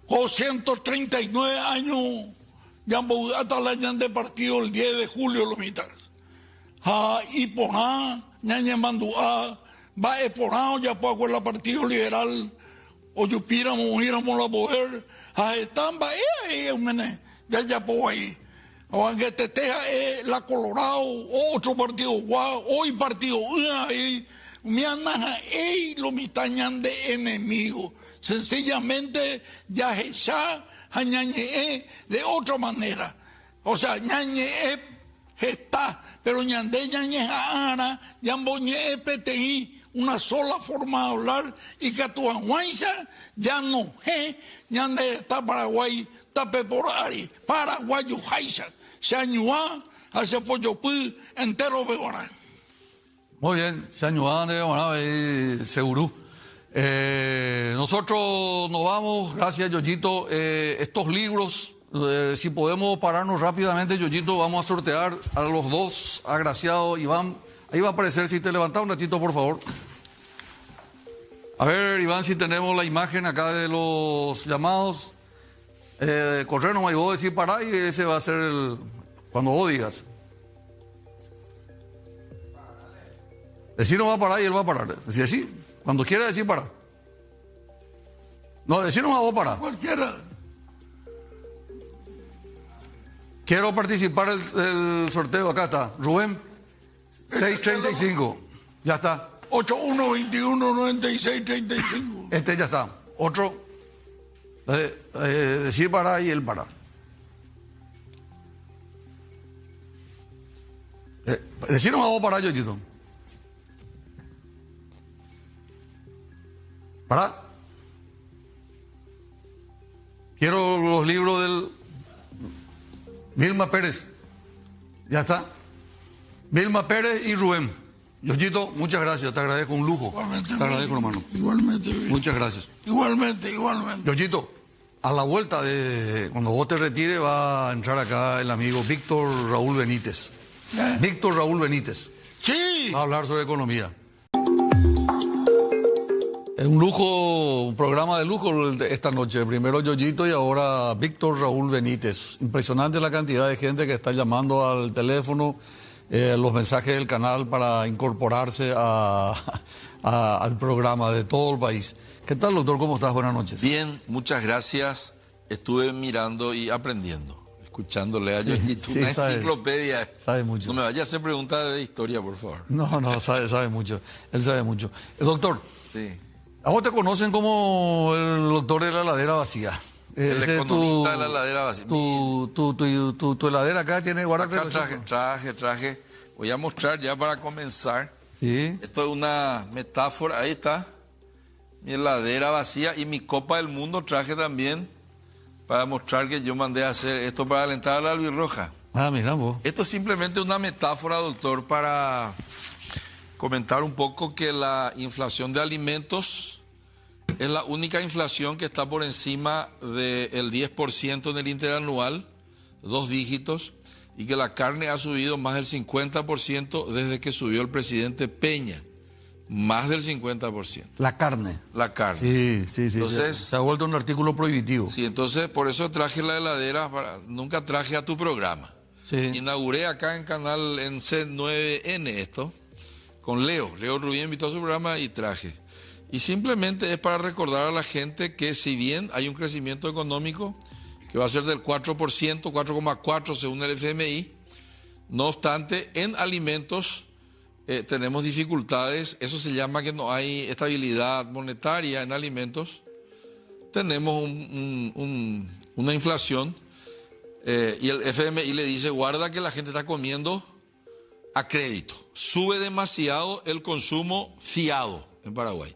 Con 139 años ya atalayan de partido el 10 de julio los militares. Y poná, ñaña manduá, va esporado ya por el Partido Liberal, o yupiéramos la poder, están va ya por ahí. Aunque teteja la Colorado, otro partido hoy partido ahí, me andan lo mitañan de enemigos. Sencillamente ya ñañe de otra manera. O sea, ñañe está, pero ñande ñañe ana, ñamboñe PTI, una sola forma de hablar, y que tu aguanza ya no es, ñande está Paraguay, tape por ahí, paraguayo jaiza, se añuá, hace pollo entero peorán. Muy bien, se añudan de seguro. Nosotros nos vamos, gracias Yoyito. Estos libros, si podemos pararnos rápidamente, Yoyito, vamos a sortear a los dos agraciados. Iván, ahí va a aparecer, si te levantas un ratito, por favor. A ver, Iván, si tenemos la imagen acá de los llamados. Correr nomás y vos decís pará y ese va a ser el... cuando vos digas. Decir no va a parar y él va a parar. Decir así, cuando quiera decir para. No, decir no va a parar. Cualquiera. Quiero participar el sorteo, acá está. Rubén, 635. Ya está. 81219635. Este ya está. Otro. Decir para y él para. Decir no va a parar, Yoyito. ¿Para? Quiero los libros del Vilma Pérez. Ya está. Vilma Pérez y Rubén. Yoyito, muchas gracias. Te agradezco, un lujo. Igualmente. Te agradezco, hermano. Igualmente. Muchas gracias. Igualmente. Yoyito, a la vuelta de cuando vos te retires va a entrar acá el amigo Víctor Raúl Benítez. Víctor Raúl Benítez. Sí. Va a hablar sobre economía. Es un lujo, un programa de lujo esta noche. Primero Yoyito y ahora Víctor Raúl Benítez. Impresionante la cantidad de gente que está llamando al teléfono, los mensajes del canal para incorporarse al programa de todo el país. ¿Qué tal, doctor? ¿Cómo estás? Buenas noches. Bien, muchas gracias. Estuve mirando y aprendiendo, escuchándole a Yoyito. Sí, una sabe, enciclopedia. Sabe mucho. No me vaya a hacer preguntas de historia, por favor. No, sabe mucho. Él sabe mucho. Doctor. Sí. A vos te conocen como el doctor de la heladera vacía. El economista de la heladera vacía. Tu heladera acá tiene... Acá traje. Voy a mostrar ya para comenzar. Sí. Esto es una metáfora. Ahí está. Mi heladera vacía y mi copa del mundo traje también para mostrar que yo mandé a hacer esto para alentar a la albirroja. Ah, mira vos. Esto es simplemente una metáfora, doctor, para comentar un poco que la inflación de alimentos es la única inflación que está por encima del 10% en el interanual, 2 dígitos, y que la carne ha subido más del 50% desde que subió el presidente Peña, más del 50%. La carne. La carne. Sí. Entonces, se ha vuelto un artículo prohibitivo. Sí, entonces por eso traje la heladera, nunca traje a tu programa. Sí. Inauguré acá en canal en C9N esto, con Leo Rubí invitó a su programa y traje. Y simplemente es para recordar a la gente que si bien hay un crecimiento económico que va a ser del 4%, 4,4% según el FMI, no obstante, en alimentos tenemos dificultades, eso se llama que no hay estabilidad monetaria en alimentos, tenemos una inflación y el FMI le dice, guarda que la gente está comiendo a crédito, sube demasiado el consumo fiado en Paraguay.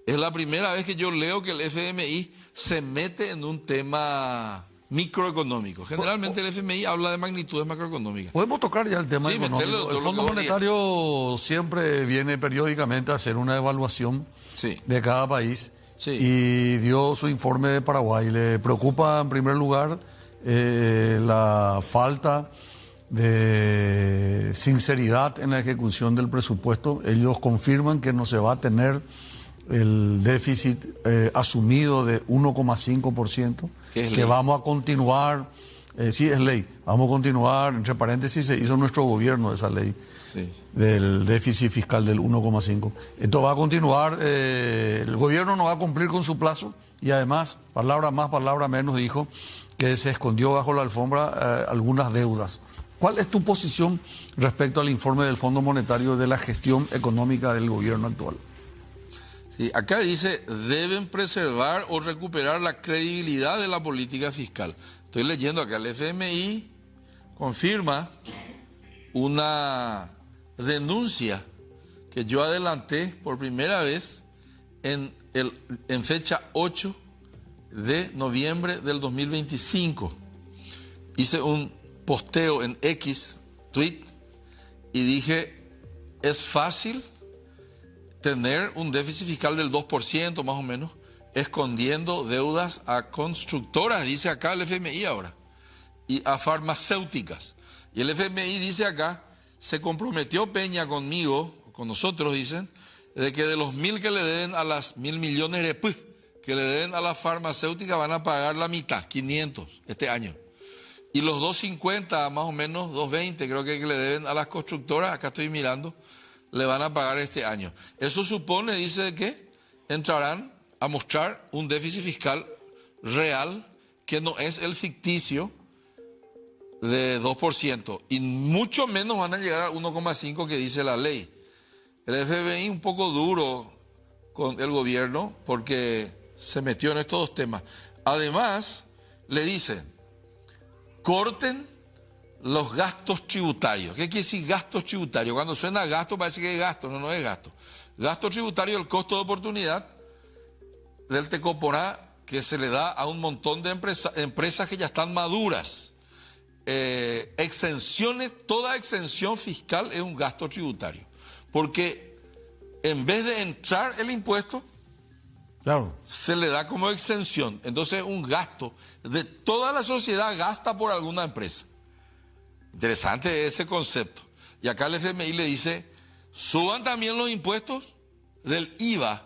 Es la primera vez que yo leo que el FMI se mete en un tema microeconómico. Generalmente el FMI habla de magnitudes macroeconómicas. Podemos tocar ya el tema Sí, económico. metelo, El Fondo Monetario siempre viene periódicamente a hacer una evaluación Sí. de cada país. Sí. Y dio su informe de Paraguay. Le preocupa en primer lugar la falta de sinceridad en la ejecución del presupuesto. Ellos confirman que no se va a tener el déficit asumido de 1,5%, que vamos a continuar, sí es ley, vamos a continuar, entre paréntesis se hizo nuestro gobierno esa ley del déficit fiscal del 1,5%. Esto va a continuar, el gobierno no va a cumplir con su plazo y además, palabra más, palabra menos, dijo que se escondió bajo la alfombra algunas deudas. ¿Cuál es tu posición respecto al informe del Fondo Monetario de la gestión económica del gobierno actual? Sí, acá dice, deben preservar o recuperar la credibilidad de la política fiscal. Estoy leyendo acá, el FMI confirma una denuncia que yo adelanté por primera vez en fecha 8 de noviembre del 2025. Hice un posteo en X, tweet, y dije, es fácil tener un déficit fiscal del 2% más o menos, escondiendo deudas a constructoras, dice acá el FMI ahora, y a farmacéuticas. Y el FMI dice acá, se comprometió Peña conmigo, con nosotros dicen, de que de los 1.000 que le deben a las 1.000 millones de que le deben a las farmacéuticas van a pagar la mitad, 500 este año. Y los 250 más o menos, 220 creo que le deben a las constructoras, acá estoy mirando, le van a pagar este año. Eso supone, dice, que entrarán a mostrar un déficit fiscal real que no es el ficticio de 2%, y mucho menos van a llegar al 1,5% que dice la ley. El FMI un poco duro con el gobierno porque se metió en estos dos temas. Además, le dicen, corten los gastos tributarios. ¿Qué quiere decir gastos tributarios? Cuando suena gasto parece que es gasto, no es gasto. Gasto tributario, el costo de oportunidad del Tecoporá que se le da a un montón de empresas que ya están maduras. Exenciones, toda exención fiscal es un gasto tributario. Porque en vez de entrar el impuesto, Claro. se le da como exención. Entonces un gasto de toda la sociedad gasta por alguna empresa. Interesante ese concepto. Y acá el FMI le dice, suban también los impuestos del IVA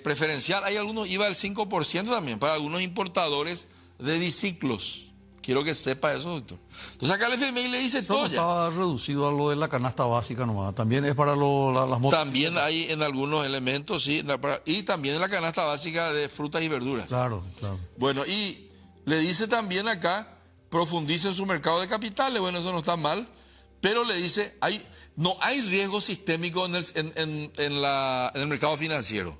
preferencial. Hay algunos IVA del 5% también para algunos importadores de biciclos. Quiero que sepa eso, doctor. Entonces acá el FMI le dice Eso todo no ya. estaba reducido a lo de la canasta básica nomás. También es para las motos. También hay en algunos elementos, sí, y también en la canasta básica de frutas y verduras. Claro, claro. Bueno, y le dice también acá, profundice en su mercado de capitales. Bueno, eso no está mal, pero le dice, no hay riesgo sistémico en el mercado financiero,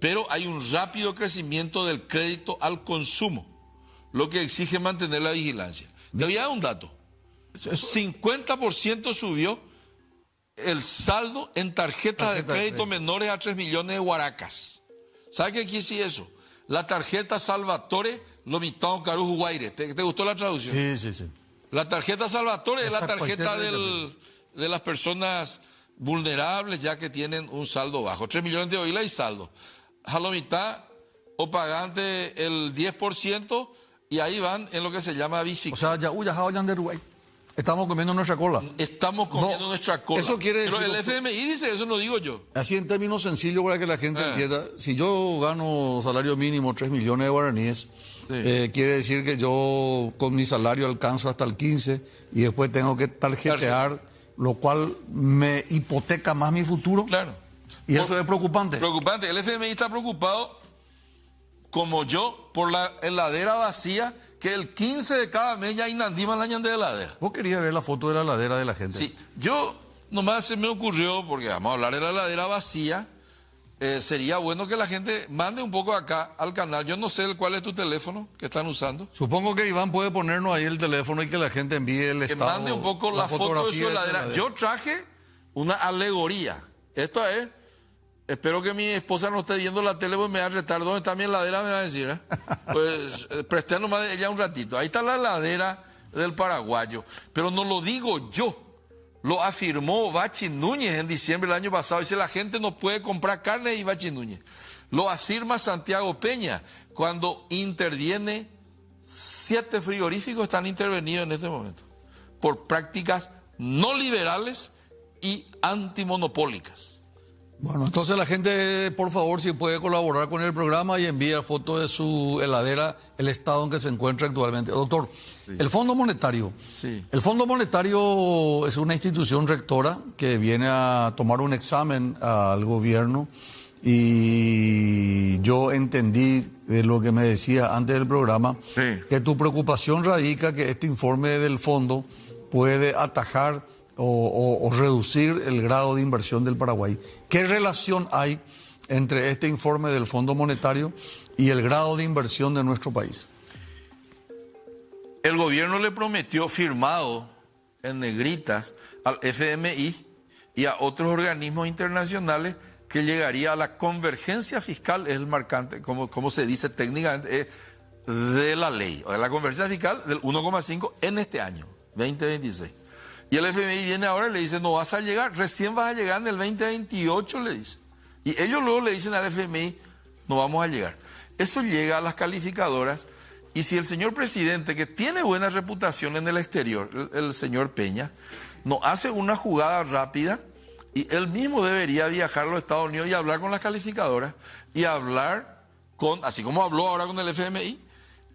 pero hay un rápido crecimiento del crédito al consumo, lo que exige mantener la vigilancia. Le voy a dar un dato. 50% subió el saldo en tarjetas de crédito menores a 3 millones de guaracas. ¿Sabe qué quiere decir eso? La tarjeta Salvatore Lomitão Carujo Guaire. ¿Te gustó la traducción? Sí. La tarjeta Salvatore es la tarjeta de las personas vulnerables ya que tienen un saldo bajo. 3 millones de oíla y saldo. Jalomita o pagante el 10%. Y ahí van en lo que se llama bicicleta. O sea, ya de Uruguay. Estamos comiendo nuestra cola. Estamos comiendo nuestra cola. Eso quiere decir. Pero el FMI dice eso, no digo yo. Así en términos sencillos para que la gente entienda. Si yo gano salario mínimo 3 millones de guaraníes, quiere decir que yo con mi salario alcanzo hasta el 15 y después tengo que tarjetear, lo cual me hipoteca más mi futuro. Claro. Y eso es preocupante. Preocupante. El FMI está preocupado, como yo, por la heladera vacía, que el 15 de cada mes ya inandiman la ñande de heladera. Vos querías ver la foto de la heladera de la gente. Sí, yo nomás se me ocurrió, porque vamos a hablar de la heladera vacía, sería bueno que la gente mande un poco acá al canal. Yo no sé cuál es tu teléfono que están usando. Supongo que Iván puede ponernos ahí el teléfono y que la gente envíe el Que estado. mande un poco la foto de su heladera. Yo traje una alegoría. Esta es... Espero que mi esposa no esté viendo la tele, pues me va a retar. ¿Dónde está mi heladera? Me va a decir, ¿eh? Pues presté nomás de ella un ratito. Ahí está la heladera del paraguayo. Pero no lo digo yo. Lo afirmó Bachi Núñez en diciembre del año pasado. Dice, la gente no puede comprar carne y Bachi Núñez. Lo afirma Santiago Peña cuando interviene 7 frigoríficos están intervenidos en este momento por prácticas no liberales y antimonopólicas. Bueno, entonces la gente, por favor, si puede colaborar con el programa y envía fotos de su heladera, el estado en que se encuentra actualmente. Doctor, el Fondo Monetario. Sí. El Fondo Monetario es una institución rectora que viene a tomar un examen al gobierno y yo entendí de lo que me decía antes del programa que tu preocupación radica que este informe del fondo puede atajar o reducir el grado de inversión del Paraguay. ¿Qué relación hay entre este informe del Fondo Monetario y el grado de inversión de nuestro país? El gobierno le prometió, firmado en negritas, al FMI y a otros organismos internacionales que llegaría a la convergencia fiscal, es el marcante, como se dice técnicamente, de la ley, o de la convergencia fiscal del 1,5 en este año, 2026. Y el FMI viene ahora y le dice, no vas a llegar, recién vas a llegar en el 2028, le dice. Y ellos luego le dicen al FMI, no vamos a llegar. Eso llega a las calificadoras, y si el señor presidente, que tiene buena reputación en el exterior, el señor Peña, no hace una jugada rápida, y él mismo debería viajar a los Estados Unidos y hablar con las calificadoras, y hablar con, así como habló ahora con el FMI,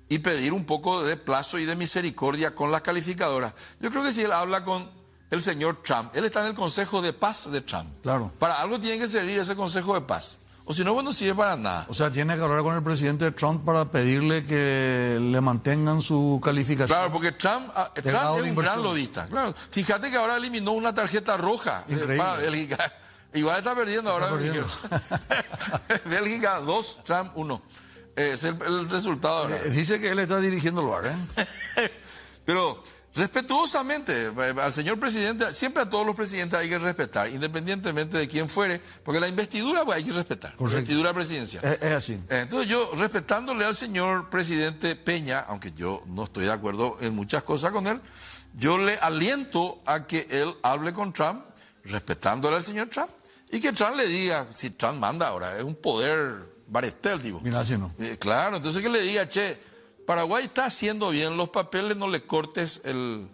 y pedir un poco de plazo y de misericordia con las calificadoras. Yo creo que si él habla con el señor Trump, él está en el Consejo de Paz de Trump. Claro. Para algo tiene que servir ese Consejo de Paz. O si no, pues no sirve para nada. O sea, tiene que hablar con el presidente Trump para pedirle que le mantengan su calificación. Claro, porque Trump es un gran lobista. Claro. Fíjate que ahora eliminó una tarjeta roja para Bélgica. Igual está perdiendo ahora. Bélgica 2, Trump 1. Es el resultado ahora. Dice que él está dirigiendo el bar, Pero respetuosamente al señor presidente, siempre a todos los presidentes hay que respetar, independientemente de quién fuere, porque la investidura pues hay que respetar. Correcto. La investidura presidencial. Es así. Entonces yo, respetándole al señor presidente Peña, aunque yo no estoy de acuerdo en muchas cosas con él, yo le aliento a que él hable con Trump, respetándole al señor Trump, y que Trump le diga, si Trump manda ahora, es un poder baretel, digo. Mira, así no. Claro, entonces que le diga, che, Paraguay está haciendo bien los papeles, no le cortes el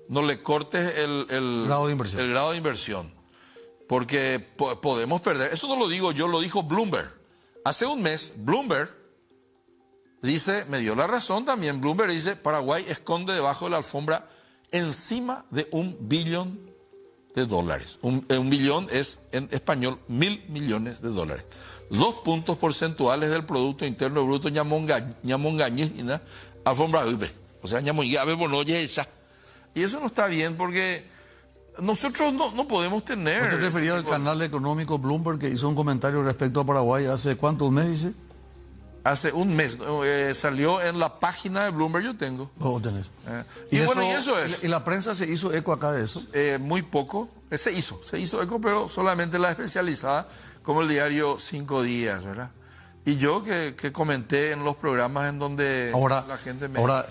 grado de inversión. El grado de inversión. Porque podemos perder. Eso no lo digo yo, lo dijo Bloomberg. Hace un mes, Bloomberg dice, me dio la razón también, Bloomberg dice, Paraguay esconde debajo de la alfombra encima de $1 billón. Un billón es, en español, 1.000 millones de dólares. 2 puntos porcentuales del Producto Interno Bruto, ñamongañina, alfombra ube. O sea, ñamongabe bonoye esa. Y eso no está bien porque nosotros no podemos tener... ¿No te referías al canal económico Bloomberg que hizo un comentario respecto a Paraguay hace cuántos meses, dice? Hace un mes, salió en la página de Bloomberg, yo tengo. Vos tenés. Y bueno, y eso es. ¿Y la prensa se hizo eco acá de eso? Muy poco. Se hizo eco, pero solamente la especializada, como el diario 5 Días, ¿verdad? Y yo que comenté en los programas en donde ahora, la gente me... Ahora,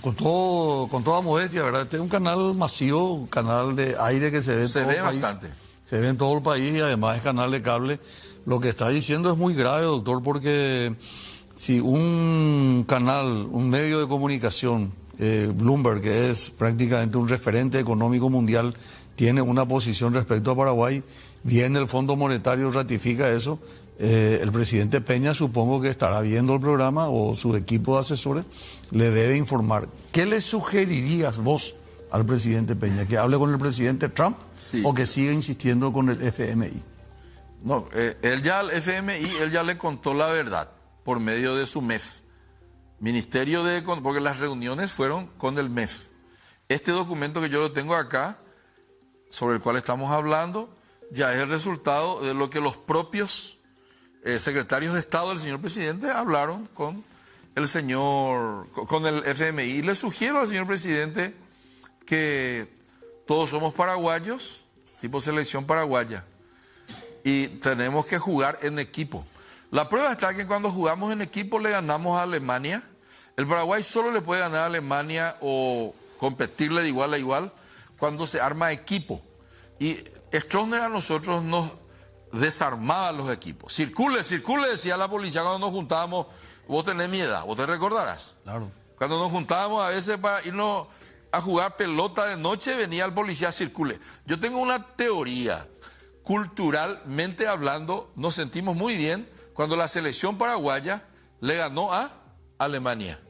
con toda modestia, ¿verdad? Este es un canal masivo, un canal de aire que se ve en todo el país. Bastante. Se ve en todo el país y además es canal de cable. Lo que está diciendo es muy grave, doctor, porque si un canal, un medio de comunicación, Bloomberg, que es prácticamente un referente económico mundial, tiene una posición respecto a Paraguay, viene el Fondo Monetario, ratifica eso, el presidente Peña supongo que estará viendo el programa o su equipo de asesores le debe informar. ¿Qué le sugerirías vos al presidente Peña? ¿Que hable con el presidente Trump o que siga insistiendo con el FMI? No, al FMI, él ya le contó la verdad por medio de su MEF. Ministerio de... Porque las reuniones fueron con el MEF. Este documento que yo lo tengo acá, sobre el cual estamos hablando, ya es el resultado de lo que los propios secretarios de Estado del señor presidente hablaron con el FMI. Y le sugiero al señor presidente que todos somos paraguayos, tipo selección paraguaya. Y tenemos que jugar en equipo. La prueba está que cuando jugamos en equipo le ganamos a Alemania. El Paraguay solo le puede ganar a Alemania o competirle de igual a igual cuando se arma equipo. Y Stroessner a nosotros nos desarmaba los equipos. Circule, decía la policía cuando nos juntábamos. Vos tenés mi edad, vos te recordarás. Claro. Cuando nos juntábamos a veces para irnos a jugar pelota de noche, venía el policía, circule. Yo tengo una teoría. Culturalmente hablando, nos sentimos muy bien cuando la selección paraguaya le ganó a Alemania.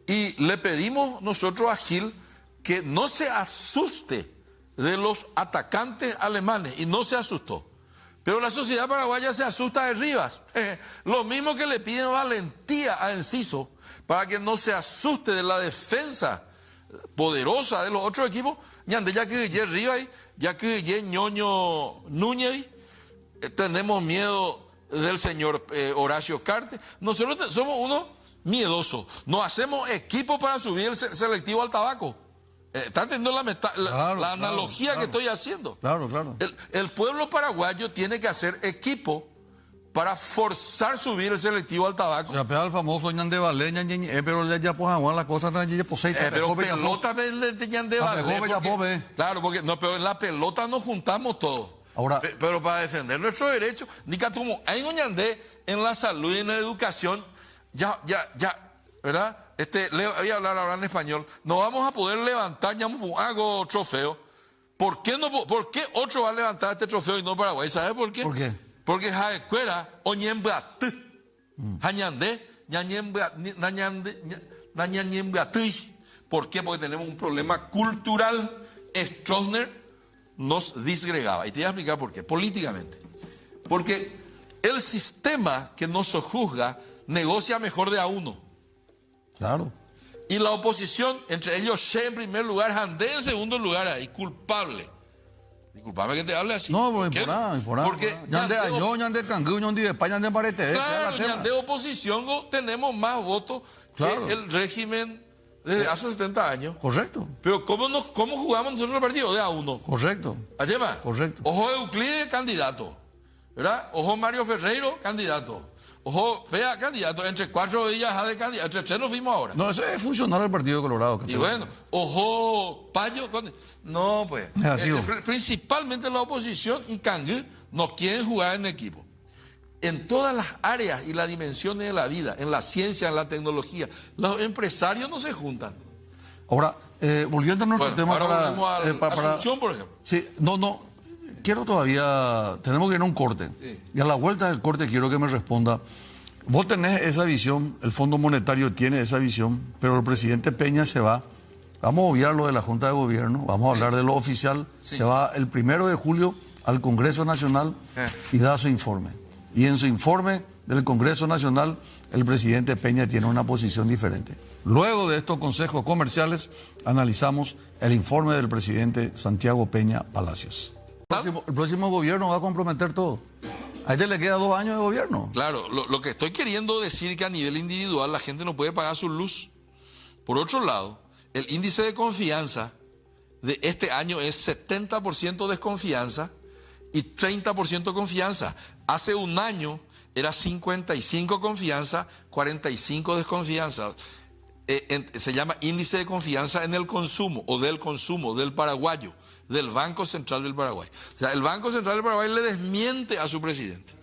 Y le pedimos nosotros a Gil que no se asuste de los atacantes alemanes, y no se asustó. Pero la sociedad paraguaya se asusta de Rivas. Lo mismo que le piden valentía a Enciso para que no se asuste de la defensa poderosa de los otros equipos. Ya que Rivas, ya que Ñoño Núñez, tenemos miedo del señor Horacio Carte. Nosotros somos unos miedosos. No hacemos equipo para subir el selectivo al tabaco. ¿Está entendiendo la analogía que estoy haciendo? Claro. El pueblo paraguayo tiene que hacer equipo para forzar subir el selectivo al tabaco. O sea, pero el famoso Ñande Valé, pero le ya pues agua la cosa, Pero pelota le tenían de Valé. Claro, porque no, pero en la pelota nos juntamos todos. Ahora, pero para defender nuestros derechos, ni Catumo, hay Ñandé en la salud y en la educación, ya, ¿verdad? Voy a hablar ahora en español. No vamos a poder levantar, ya hago trofeo. ¿Por qué otro va a levantar este trofeo y no Paraguay? ¿Sabe por qué? ¿Por qué? Porque Jaecuera, Oñembrat, Jañandé, Nañandé. ¿Por qué? Porque tenemos un problema cultural. Stroessner nos disgregaba. Y te voy a explicar por qué. Políticamente. Porque el sistema que nos sojuzga negocia mejor de a uno. Claro. Y la oposición, entre ellos Che en primer lugar, Jandé en segundo lugar, ahí, culpable. Disculpame que te hable así. No, pues por ahí. Porque Ñande Cangú, Ñande de España, Ñande Parete. Claro, Ñande oposición tenemos más votos que el régimen desde hace 70 años. Correcto. Pero ¿cómo jugamos nosotros el partido? De a uno. Correcto. Ayema. Correcto. Ojo Euclides, candidato. ¿Verdad? Ojo Mario Ferreiro, candidato. Ojo, vea, candidato, entre 4 días de candidato, entre 3 nos fuimos ahora. No, eso es funcionar el Partido Colorado. Y bueno, ojo, Payo, no pues. Principalmente la oposición y Cangú no quieren jugar en equipo. En todas las áreas y las dimensiones de la vida, en la ciencia, en la tecnología, los empresarios no se juntan. Ahora, volviendo a nuestro tema para Asunción, por ejemplo. Sí, no. Quiero todavía, tenemos que ir a un corte. Sí. Y a la vuelta del corte quiero que me responda. Vos tenés esa visión, el Fondo Monetario tiene esa visión, pero el presidente Peña se va. Vamos a obviar lo de la Junta de Gobierno, vamos a hablar de lo oficial. Sí. Se va el 1 de julio al Congreso Nacional y da su informe. Y en su informe del Congreso Nacional, el presidente Peña tiene una posición diferente. Luego de estos consejos comerciales, analizamos el informe del presidente Santiago Peña Palacios. El próximo gobierno va a comprometer todo. A este le queda 2 años de gobierno. Claro, lo que estoy queriendo decir es que a nivel individual la gente no puede pagar su luz. Por otro lado, el índice de confianza de este año es 70% desconfianza y 30% confianza. Hace un año era 55 confianza, 45 desconfianza. Se llama índice de confianza en el consumo o del consumo del paraguayo, del Banco Central del Paraguay. O sea, el Banco Central del Paraguay le desmiente a su presidente.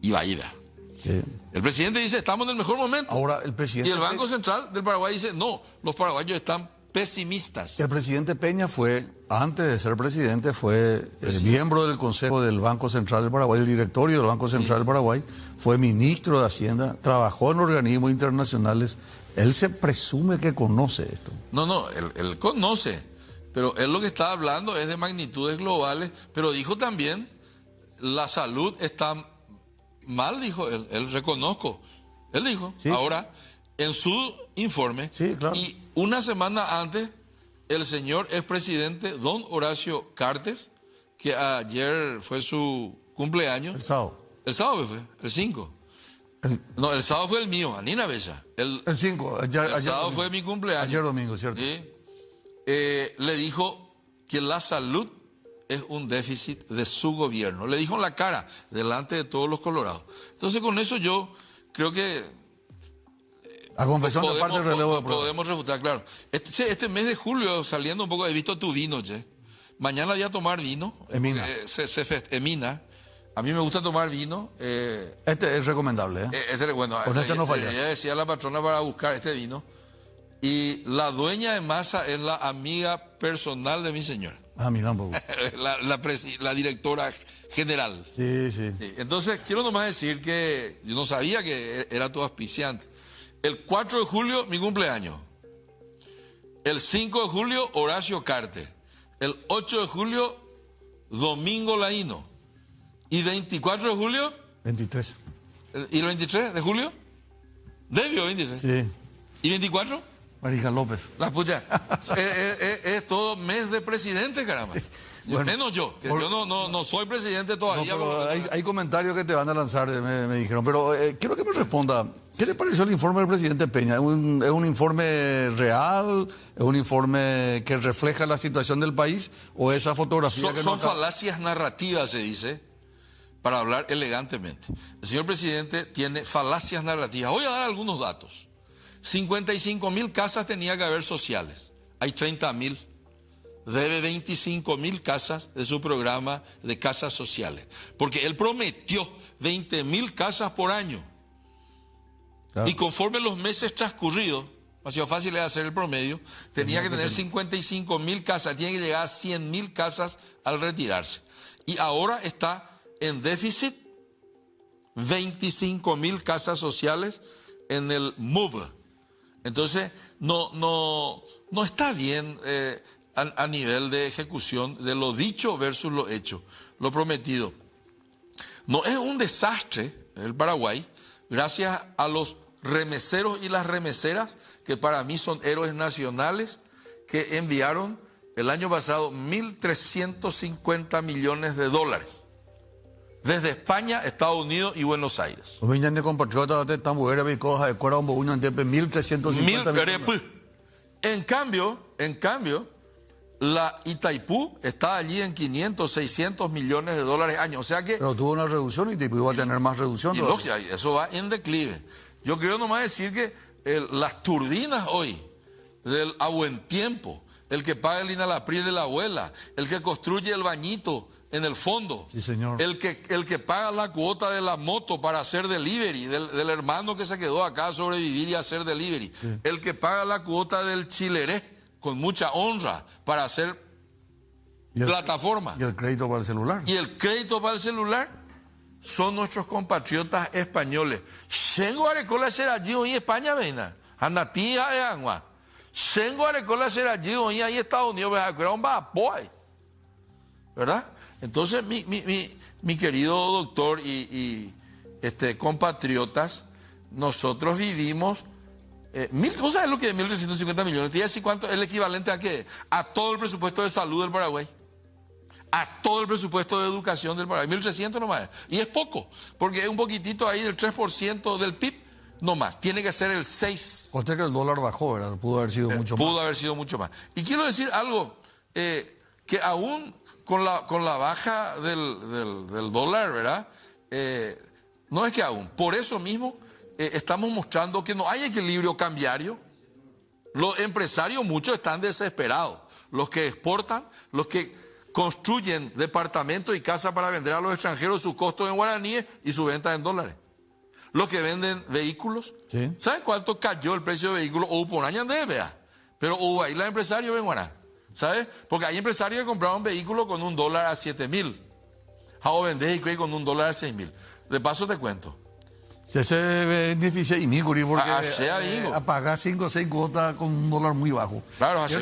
Y va. Sí. El presidente dice, estamos en el mejor momento. Ahora, el presidente... Y el Banco Central del Paraguay dice, no, los paraguayos están pesimistas. El presidente Peña fue, antes de ser presidente, fue miembro del Consejo del Banco Central del Paraguay, el directorio del Banco Central del Paraguay, fue ministro de Hacienda, trabajó en organismos internacionales. Él se presume que conoce esto. No, él conoce, pero él lo que está hablando es de magnitudes globales, pero dijo también, la salud está mal, dijo él reconozco. Él dijo, sí, ahora, en su informe, sí, claro. Y una semana antes, el señor expresidente don Horacio Cartes, que ayer fue su cumpleaños. El sábado. El sábado fue, el 5. No, el sábado fue el mío, Anina Bella. El 5, el sábado domingo. Fue mi cumpleaños. Ayer domingo, ¿cierto? ¿Sí? Le dijo que la salud es un déficit de su gobierno. Le dijo en la cara, delante de todos los colorados. Entonces, con eso yo creo que a confesión de parte del relevo de prueba. Podemos refutar, claro. Este mes de julio, saliendo un poco, he visto tu vino, che. Mañana voy a tomar vino. Emina. Emina. A mí me gusta tomar vino. Este es recomendable, ¿eh? Bueno, con este no falla. Ella decía a la patrona para buscar este vino. Y la dueña de masa es la amiga personal de mi señora. Ah, mira un poco. la directora general. Sí. Entonces, quiero nomás decir que yo no sabía que era tu auspiciante. El 4 de julio, mi cumpleaños. El 5 de julio, Horacio Carte. El 8 de julio, Domingo Laíno. ¿Y 24 de julio? 23. ¿Y el 23 de julio? ¿Debio 23? Sí. ¿Y 24? Marija López. La pucha. Es todo mes de presidente, caramba. Bueno, menos yo, que yo no soy presidente todavía. No, pero hay comentarios que te van a lanzar, me dijeron. Pero quiero que me responda. ¿Qué le pareció el informe del presidente Peña? ¿Es un informe real? ¿Es un informe que refleja la situación del país? ¿O esa fotografía son falacias narrativas, se dice, para hablar elegantemente. El señor presidente tiene falacias narrativas. Voy a dar algunos datos. 55.000 casas tenía que haber sociales. Hay 30.000. Debe 25.000 casas de su programa de casas sociales. Porque él prometió 20.000 casas por año. Claro. Y conforme los meses transcurridos, demasiado fácil es hacer el promedio, tenía que tener 55.000 casas, tiene que llegar a 100.000 casas al retirarse. Y ahora está en déficit 25.000 casas sociales en el MOVE. Entonces, no está bien a nivel de ejecución de lo dicho versus lo hecho, lo prometido. No es un desastre el Paraguay, gracias a los remeseros y las remeseras, que para mí son héroes nacionales, que enviaron el año pasado 1.350 millones de dólares. Desde España, Estados Unidos y Buenos Aires. 1.350 millones. En cambio, la Itaipú está allí en 500, 600 millones de dólares año. O sea que... Pero tuvo una reducción y Itaipú va a tener más reducción. Y lógico, eso va en declive. Yo quiero nomás decir que las turbinas hoy, del a buen tiempo, el que paga el Inalapri de la abuela, el que construye el bañito en el fondo, sí, señor. El que paga la cuota de la moto para hacer delivery, del hermano que se quedó acá a sobrevivir y hacer delivery, sí. El que paga la cuota del chileré con mucha honra para hacer plataforma. Y el crédito para el celular. Y el crédito para el celular son nuestros compatriotas españoles. Shengo arecola será allí hoy en España, vena. Anatía de agua. Shengo arecola será allí hoy en Estados Unidos, ¿verdad? Entonces, mi querido doctor y compatriotas, nosotros vivimos... ¿Vos sabés lo que es 1.350 millones? ¿Te voy a decir cuánto es el equivalente a qué? A todo el presupuesto de salud del Paraguay. A todo el presupuesto de educación del Paraguay. 1.300 nomás. Y es poco, porque es un poquitito ahí del 3% del PIB nomás. Tiene que ser el 6%. Usted que el dólar bajó, ¿verdad? Pudo haber sido mucho más. Pudo haber sido mucho más. Y quiero decir algo, que aún con la baja del dólar, ¿verdad? No es que aún. Por eso mismo estamos mostrando que no hay equilibrio cambiario. Los empresarios, muchos están desesperados. Los que exportan, los que construyen departamentos y casas para vender a los extranjeros sus costos en guaraníes y su venta en dólares. Los que venden vehículos. Sí. ¿Saben cuánto cayó el precio de vehículos? O por año de vea. Pero hubo ahí los empresarios ven guaraná. ¿Sabes? Porque hay empresarios que compraron vehículos con $1 a 7.000. O vendés y con $1 a 6.000. De paso te cuento. Se beneficia y mi porque a pagar 5 o 6 cuotas con $1 muy bajo. Claro, así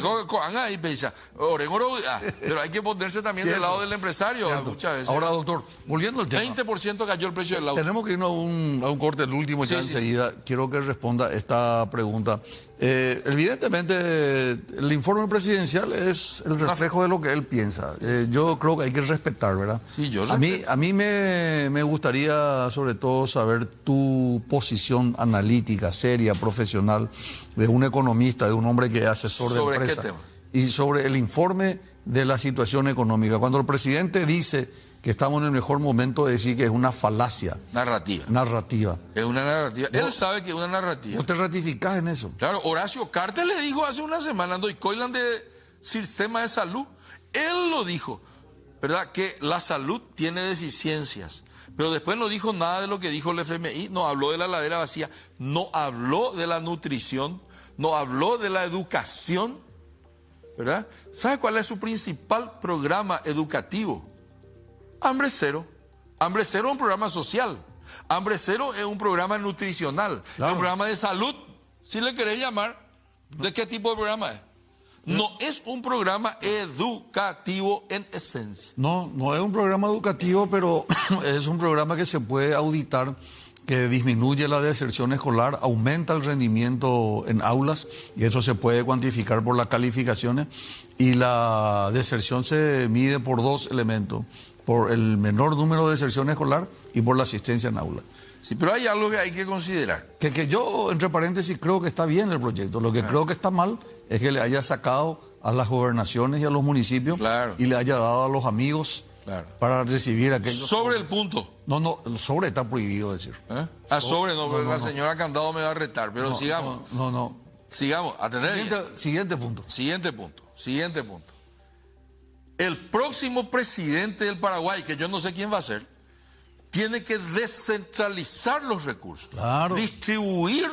ahí pesa. Pero hay que ponerse también del lado del empresario muchas veces. Ahora, doctor, volviendo al tema. 20% cayó el precio del auto. Tenemos que irnos a un corte, el último ya enseguida. Sí. Quiero que responda esta pregunta. Evidentemente, el informe presidencial es el reflejo de lo que él piensa. Yo creo que hay que respetar, ¿verdad? Sí, yo respeto. A mí me gustaría, sobre todo, saber tu posición analítica, seria, profesional, de un economista, de un hombre que es asesor de empresa. ¿Sobre qué tema? Y sobre el informe de la situación económica. Cuando el presidente dice que estamos en el mejor momento de decir que es una falacia. Narrativa. Es una narrativa. Él sabe que es una narrativa. ¿Vos te ratificás en eso? Claro, Horacio Cartes le dijo hace una semana, Andoy Coilan de Sistema de Salud. Él lo dijo, ¿verdad? Que la salud tiene deficiencias. Pero después no dijo nada de lo que dijo el FMI, no habló de la ladera vacía, no habló de la nutrición, no habló de la educación, ¿verdad? ¿Sabe cuál es su principal programa educativo? Hambre Cero. Hambre Cero es un programa social. Hambre Cero es un programa nutricional. Claro. Es un programa de salud, si le querés llamar. ¿De qué tipo de programa es? No es un programa educativo en esencia. No es un programa educativo, pero es un programa que se puede auditar, que disminuye la deserción escolar, aumenta el rendimiento en aulas, y eso se puede cuantificar por las calificaciones, y la deserción se mide por 2 elementos, por el menor número de deserción escolar y por la asistencia en aula. Sí, pero hay algo que hay que considerar. Que yo, entre paréntesis, creo que está bien el proyecto. Lo que creo que está mal es que le haya sacado a las gobernaciones y a los municipios, claro, y le haya dado a los amigos Claro. para recibir aquellos... Sobre el punto. No, el sobre está prohibido decir. ¿Eh? Sobre no, pero la señora Candado me va a retar, pero sigamos. No. Sigamos, atender. Siguiente punto. Siguiente punto. El próximo presidente del Paraguay, que yo no sé quién va a ser, tiene que descentralizar los recursos, Claro. distribuir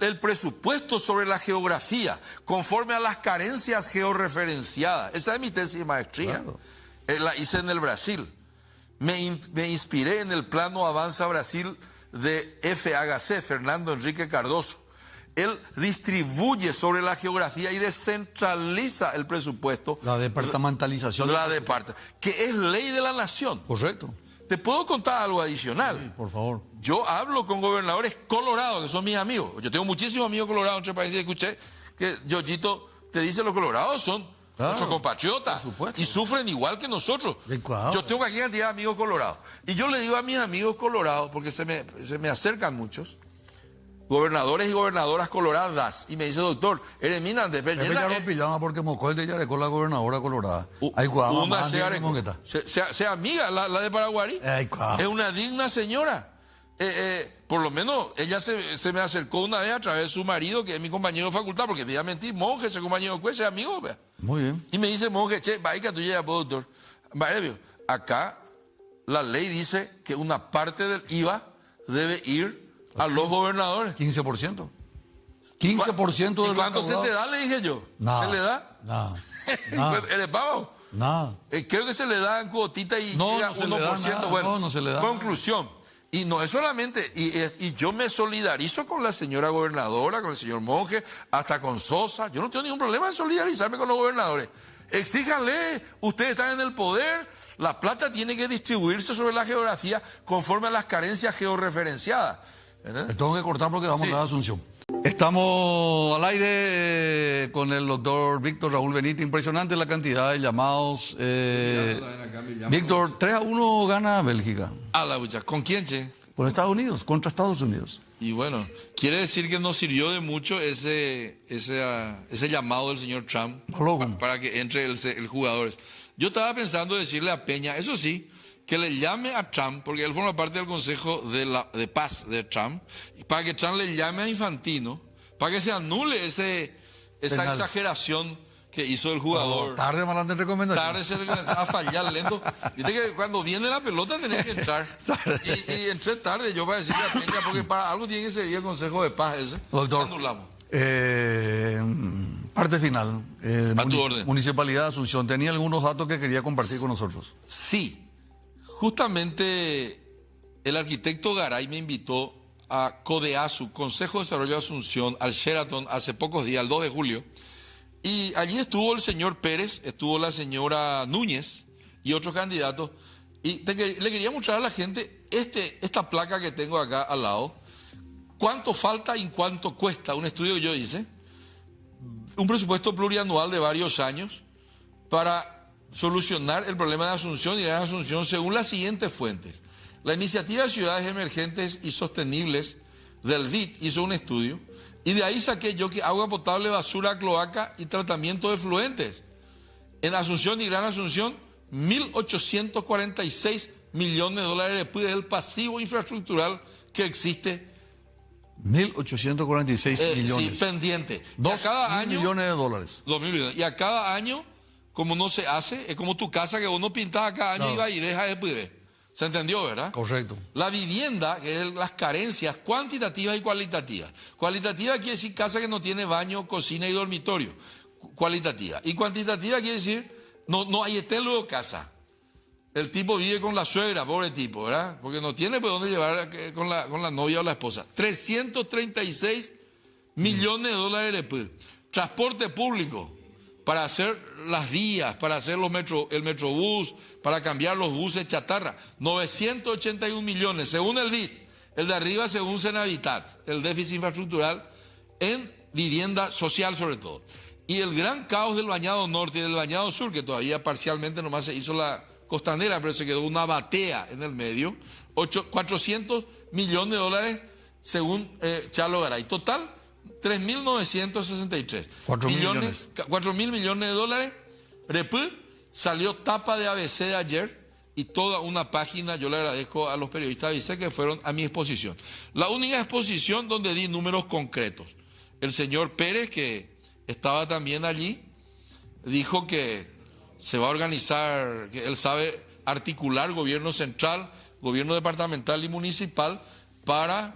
el presupuesto sobre la geografía, conforme a las carencias georreferenciadas. Esa es mi tesis de maestría. Claro. La hice en el Brasil. Me inspiré en el Plano Avanza Brasil de FHC, Fernando Henrique Cardoso. Él distribuye sobre la geografía y descentraliza el presupuesto. La departamentalización. Que es ley de la nación. Correcto. ¿Te puedo contar algo adicional? Sí, por favor. Yo hablo con gobernadores colorados, que son mis amigos. Yo tengo muchísimos amigos colorados entre países. Escuché que Yoyito te dice los colorados son nuestros compatriotas y sufren igual que nosotros. Claro. Yo tengo aquí cantidad de amigos colorados. Y yo le digo a mis amigos colorados, porque se me acercan muchos, gobernadores y gobernadoras coloradas, y me dice, doctor, eres minante, pero porque Mocol de Yarecó, la gobernadora colorada. Una sea amiga, la de Paraguarí. Es una digna señora. Por lo menos ella se me acercó una vez a través de su marido, que es mi compañero de facultad, porque te iba a mentir, monje, ese compañero de ese amigo. Vea. Muy bien. Y me dice, monje, che, vaya, tú llegas, doctor. Acá la ley dice que una parte del IVA debe ir a los gobernadores. 15%. 15% de... ¿Y cuánto se te da? Le dije yo. Nada. ¿Se le da? Nada. ¿Eres pavo? Nada. Creo que se le da en cuotita y llega 1%. Bueno, no se le da. Conclusión. Y no es solamente, y yo me solidarizo con la señora gobernadora, con el señor monje, hasta con Sosa. Yo no tengo ningún problema en solidarizarme con los gobernadores. Exíjanle, ustedes están en el poder, la plata tiene que distribuirse sobre la geografía conforme a las carencias georreferenciadas. Me tengo que cortar porque vamos a la Asunción. Estamos al aire con el doctor Víctor Raúl Benítez. Impresionante la cantidad de llamados. Víctor, 3-1 gana Bélgica. A la bucha. ¿Con quién, che? Con Estados Unidos, contra Estados Unidos. Y bueno, quiere decir que nos sirvió de mucho ese llamado del señor Trump para que entre el jugador. Yo estaba pensando decirle a Peña, eso sí, que le llame a Trump, porque él forma parte del Consejo de Paz de Trump, y para que Trump le llame a Infantino, para que se anule esa exageración que hizo el jugador. Tarde, malante recomendación. Tarde se le a fallar lento. Viste que cuando viene la pelota tenés que entrar. Y entré tarde yo para decirle a Peña, porque para algo tiene que servir el Consejo de Paz ese. Doctor, anulamos. Parte final. A tu orden. Municipalidad de Asunción, ¿tenía algunos datos que quería compartir con nosotros? Sí. Justamente el arquitecto Garay me invitó a CODEASU, Consejo de Desarrollo de Asunción, al Sheraton hace pocos días, el 2 de julio. Y allí estuvo el señor Pérez, estuvo la señora Núñez y otros candidatos. Y le quería mostrar a la gente esta placa que tengo acá al lado. ¿Cuánto falta y cuánto cuesta? Un estudio que yo hice. Un presupuesto plurianual de varios años para solucionar el problema de Asunción y Gran Asunción según las siguientes fuentes. La Iniciativa de Ciudades Emergentes y Sostenibles del BID hizo un estudio y de ahí saqué yo que agua potable, basura, cloaca y tratamiento de efluentes. En Asunción y Gran Asunción, 1.846 millones de dólares después del pasivo infraestructural que existe. 1.846 millones. Sí, pendiente. 2.000 millones de dólares. 2.000 millones. Y a cada año, como no se hace, es como tu casa que uno pintaba cada año y va y deja después. ¿Se entendió, verdad? Correcto. La vivienda, que es las carencias cuantitativas y cualitativas. Cualitativa quiere decir casa que no tiene baño, cocina y dormitorio. Cualitativa. Y cuantitativa quiere decir no hay luego casa. El tipo vive con la suegra, pobre tipo, ¿verdad? Porque no tiene por dónde llevar con la novia o la esposa. 336 millones de dólares después. Transporte público. Para hacer las vías, para hacer el metrobús, para cambiar los buses chatarra. 981 millones, según el BID. El de arriba, según Senavitat, el déficit infraestructural en vivienda social sobre todo. Y el gran caos del Bañado Norte y del Bañado Sur, que todavía parcialmente nomás se hizo la costanera, pero se quedó una batea en el medio. 400 millones de dólares, según Charlo Garay. Total, 3.963 millones. 4.000 millones de dólares. Salió tapa de ABC de ayer y toda una página. Yo le agradezco a los periodistas dice que fueron a mi exposición. La única exposición donde di números concretos. El señor Pérez, que estaba también allí, dijo que se va a organizar, que él sabe articular gobierno central, gobierno departamental y municipal para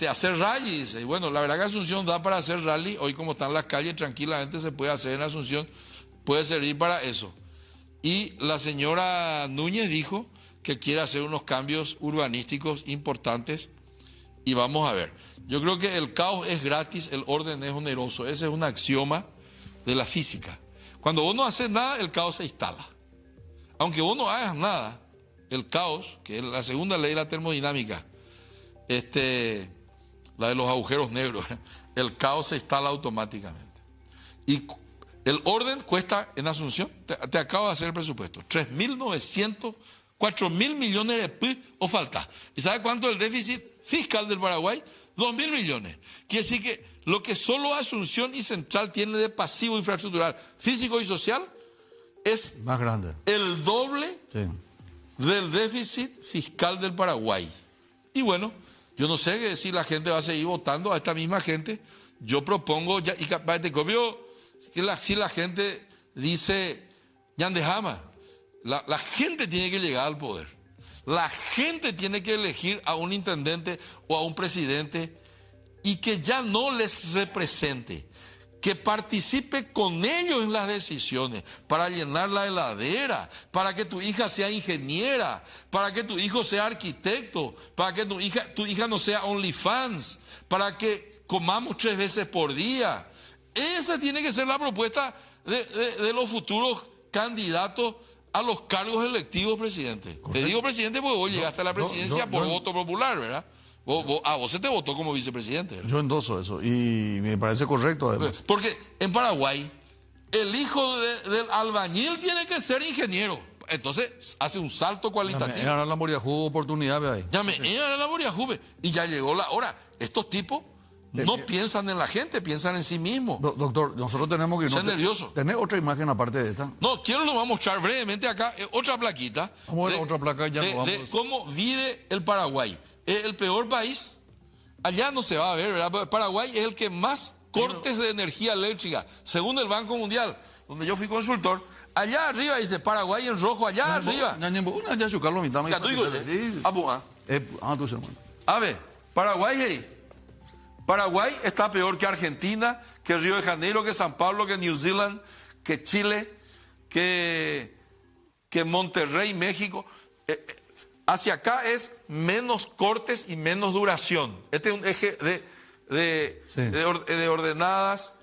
hacer rallies. Y bueno, la verdad que Asunción da para hacer rally. Hoy como están las calles, tranquilamente se puede hacer en Asunción, puede servir para eso. Y la señora Núñez dijo que quiere hacer unos cambios urbanísticos importantes y vamos a ver. Yo creo que el caos es gratis, el orden es oneroso. Ese es un axioma de la física. Cuando vos no haces nada, el caos se instala. Aunque vos no hagas nada, el caos, que es la segunda ley de la termodinámica, la de los agujeros negros, el caos se instala automáticamente. Y el orden cuesta en Asunción, te acabo de hacer el presupuesto, 3.900, 4.000 millones de pesos o falta. ¿Y sabe cuánto es el déficit fiscal del Paraguay? 2.000 millones. Quiere decir que lo que solo Asunción y Central tiene de pasivo infraestructural, físico y social, es más grande, el doble del déficit fiscal del Paraguay. Y bueno, yo no sé si la gente va a seguir votando a esta misma gente. Yo propongo, si la gente dice, Yandejama, la gente tiene que llegar al poder. La gente tiene que elegir a un intendente o a un presidente y que ya no les represente, que participe con ellos en las decisiones para llenar la heladera, para que tu hija sea ingeniera, para que tu hijo sea arquitecto, para que tu hija no sea OnlyFans, para que comamos 3 veces por día. Esa tiene que ser la propuesta de los futuros candidatos a los cargos electivos, presidente. Correcto. Te digo presidente porque vos llegaste a la presidencia por voto popular, ¿verdad? A vos se te votó como vicepresidente, ¿verdad? Yo endoso eso y me parece correcto además. Porque en Paraguay el hijo del albañil tiene que ser ingeniero. Entonces hace un salto cualitativo. Ya me la Moriajú oportunidad, ve ahí. Ya me la Moriajú y ya llegó la hora. Estos tipos no piensan en la gente, piensan en sí mismos. Doctor, nosotros tenemos que... Ser nervioso. ¿Tenés otra imagen aparte de esta? No, lo vamos a mostrar brevemente acá, otra plaquita. Vamos a ver otra placa ya de cómo vive el Paraguay. Es el peor país. Allá no se va a ver, ¿verdad? Paraguay es el que más cortes de energía eléctrica, según el Banco Mundial, donde yo fui consultor. Allá arriba dice Paraguay en rojo, allá arriba. A ver, Paraguay está peor que Argentina, que Río de Janeiro, que San Pablo, que New Zealand, que Chile, que Monterrey, México. Hacia acá es menos cortes y menos duración. Este es un eje de ordenadas,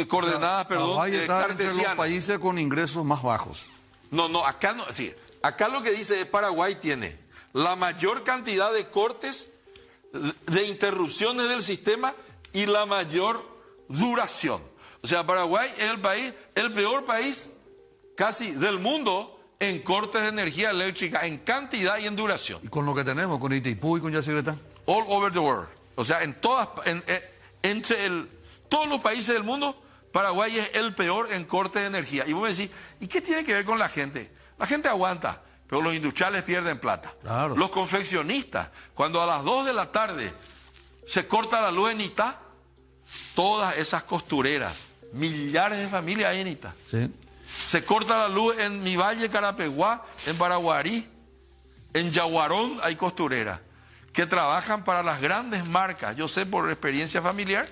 coordenadas, Paraguay está cartesianas. entre los países con ingresos más bajos. No, acá no. Sí, acá lo que dice es Paraguay tiene la mayor cantidad de cortes, de interrupciones del sistema y la mayor duración. O sea, Paraguay es el peor país casi del mundo en cortes de energía eléctrica, en cantidad y en duración. Y con lo que tenemos, con Itaipú y con Yacyretá. All over the world. O sea, todos los países del mundo, Paraguay es el peor en cortes de energía. Y vos me decís, ¿y qué tiene que ver con la gente? La gente aguanta, pero los industriales pierden plata. Claro. Los confeccionistas, cuando a las 2 de la tarde se corta la luz en Itá, todas esas costureras, millares de familias hay en Itá. Sí. Se corta la luz en mi valle, Carapeguá, en Paraguarí, en Yaguarón hay costureras que trabajan para las grandes marcas, yo sé por experiencia familiar,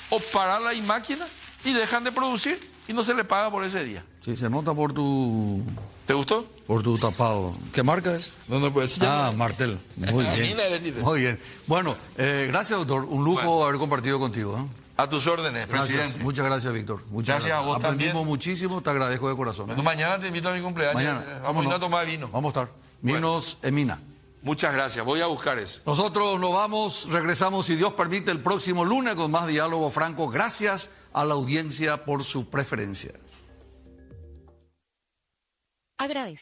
o para la máquina y dejan de producir y no se le paga por ese día. Sí, se nota por tu... ¿Te gustó? Por tu tapado. ¿Qué marca es? No, pues Martel. Muy bien. Muy bien. Bueno, gracias, doctor. Un lujo haber compartido contigo. A tus órdenes, presidente. Gracias. Muchas gracias, Víctor. Muchas gracias a vos Aprendimos también. Muchísimo, te agradezco de corazón. Bueno, mañana te invito a mi cumpleaños. Mañana. Vamos a ir a tomar vino. Vamos a estar. Vinos Emina. Muchas gracias. Voy a buscar eso. Nosotros nos vamos, regresamos, si Dios permite, el próximo lunes con más Diálogo Franco. Gracias a la audiencia por su preferencia. Agradecemos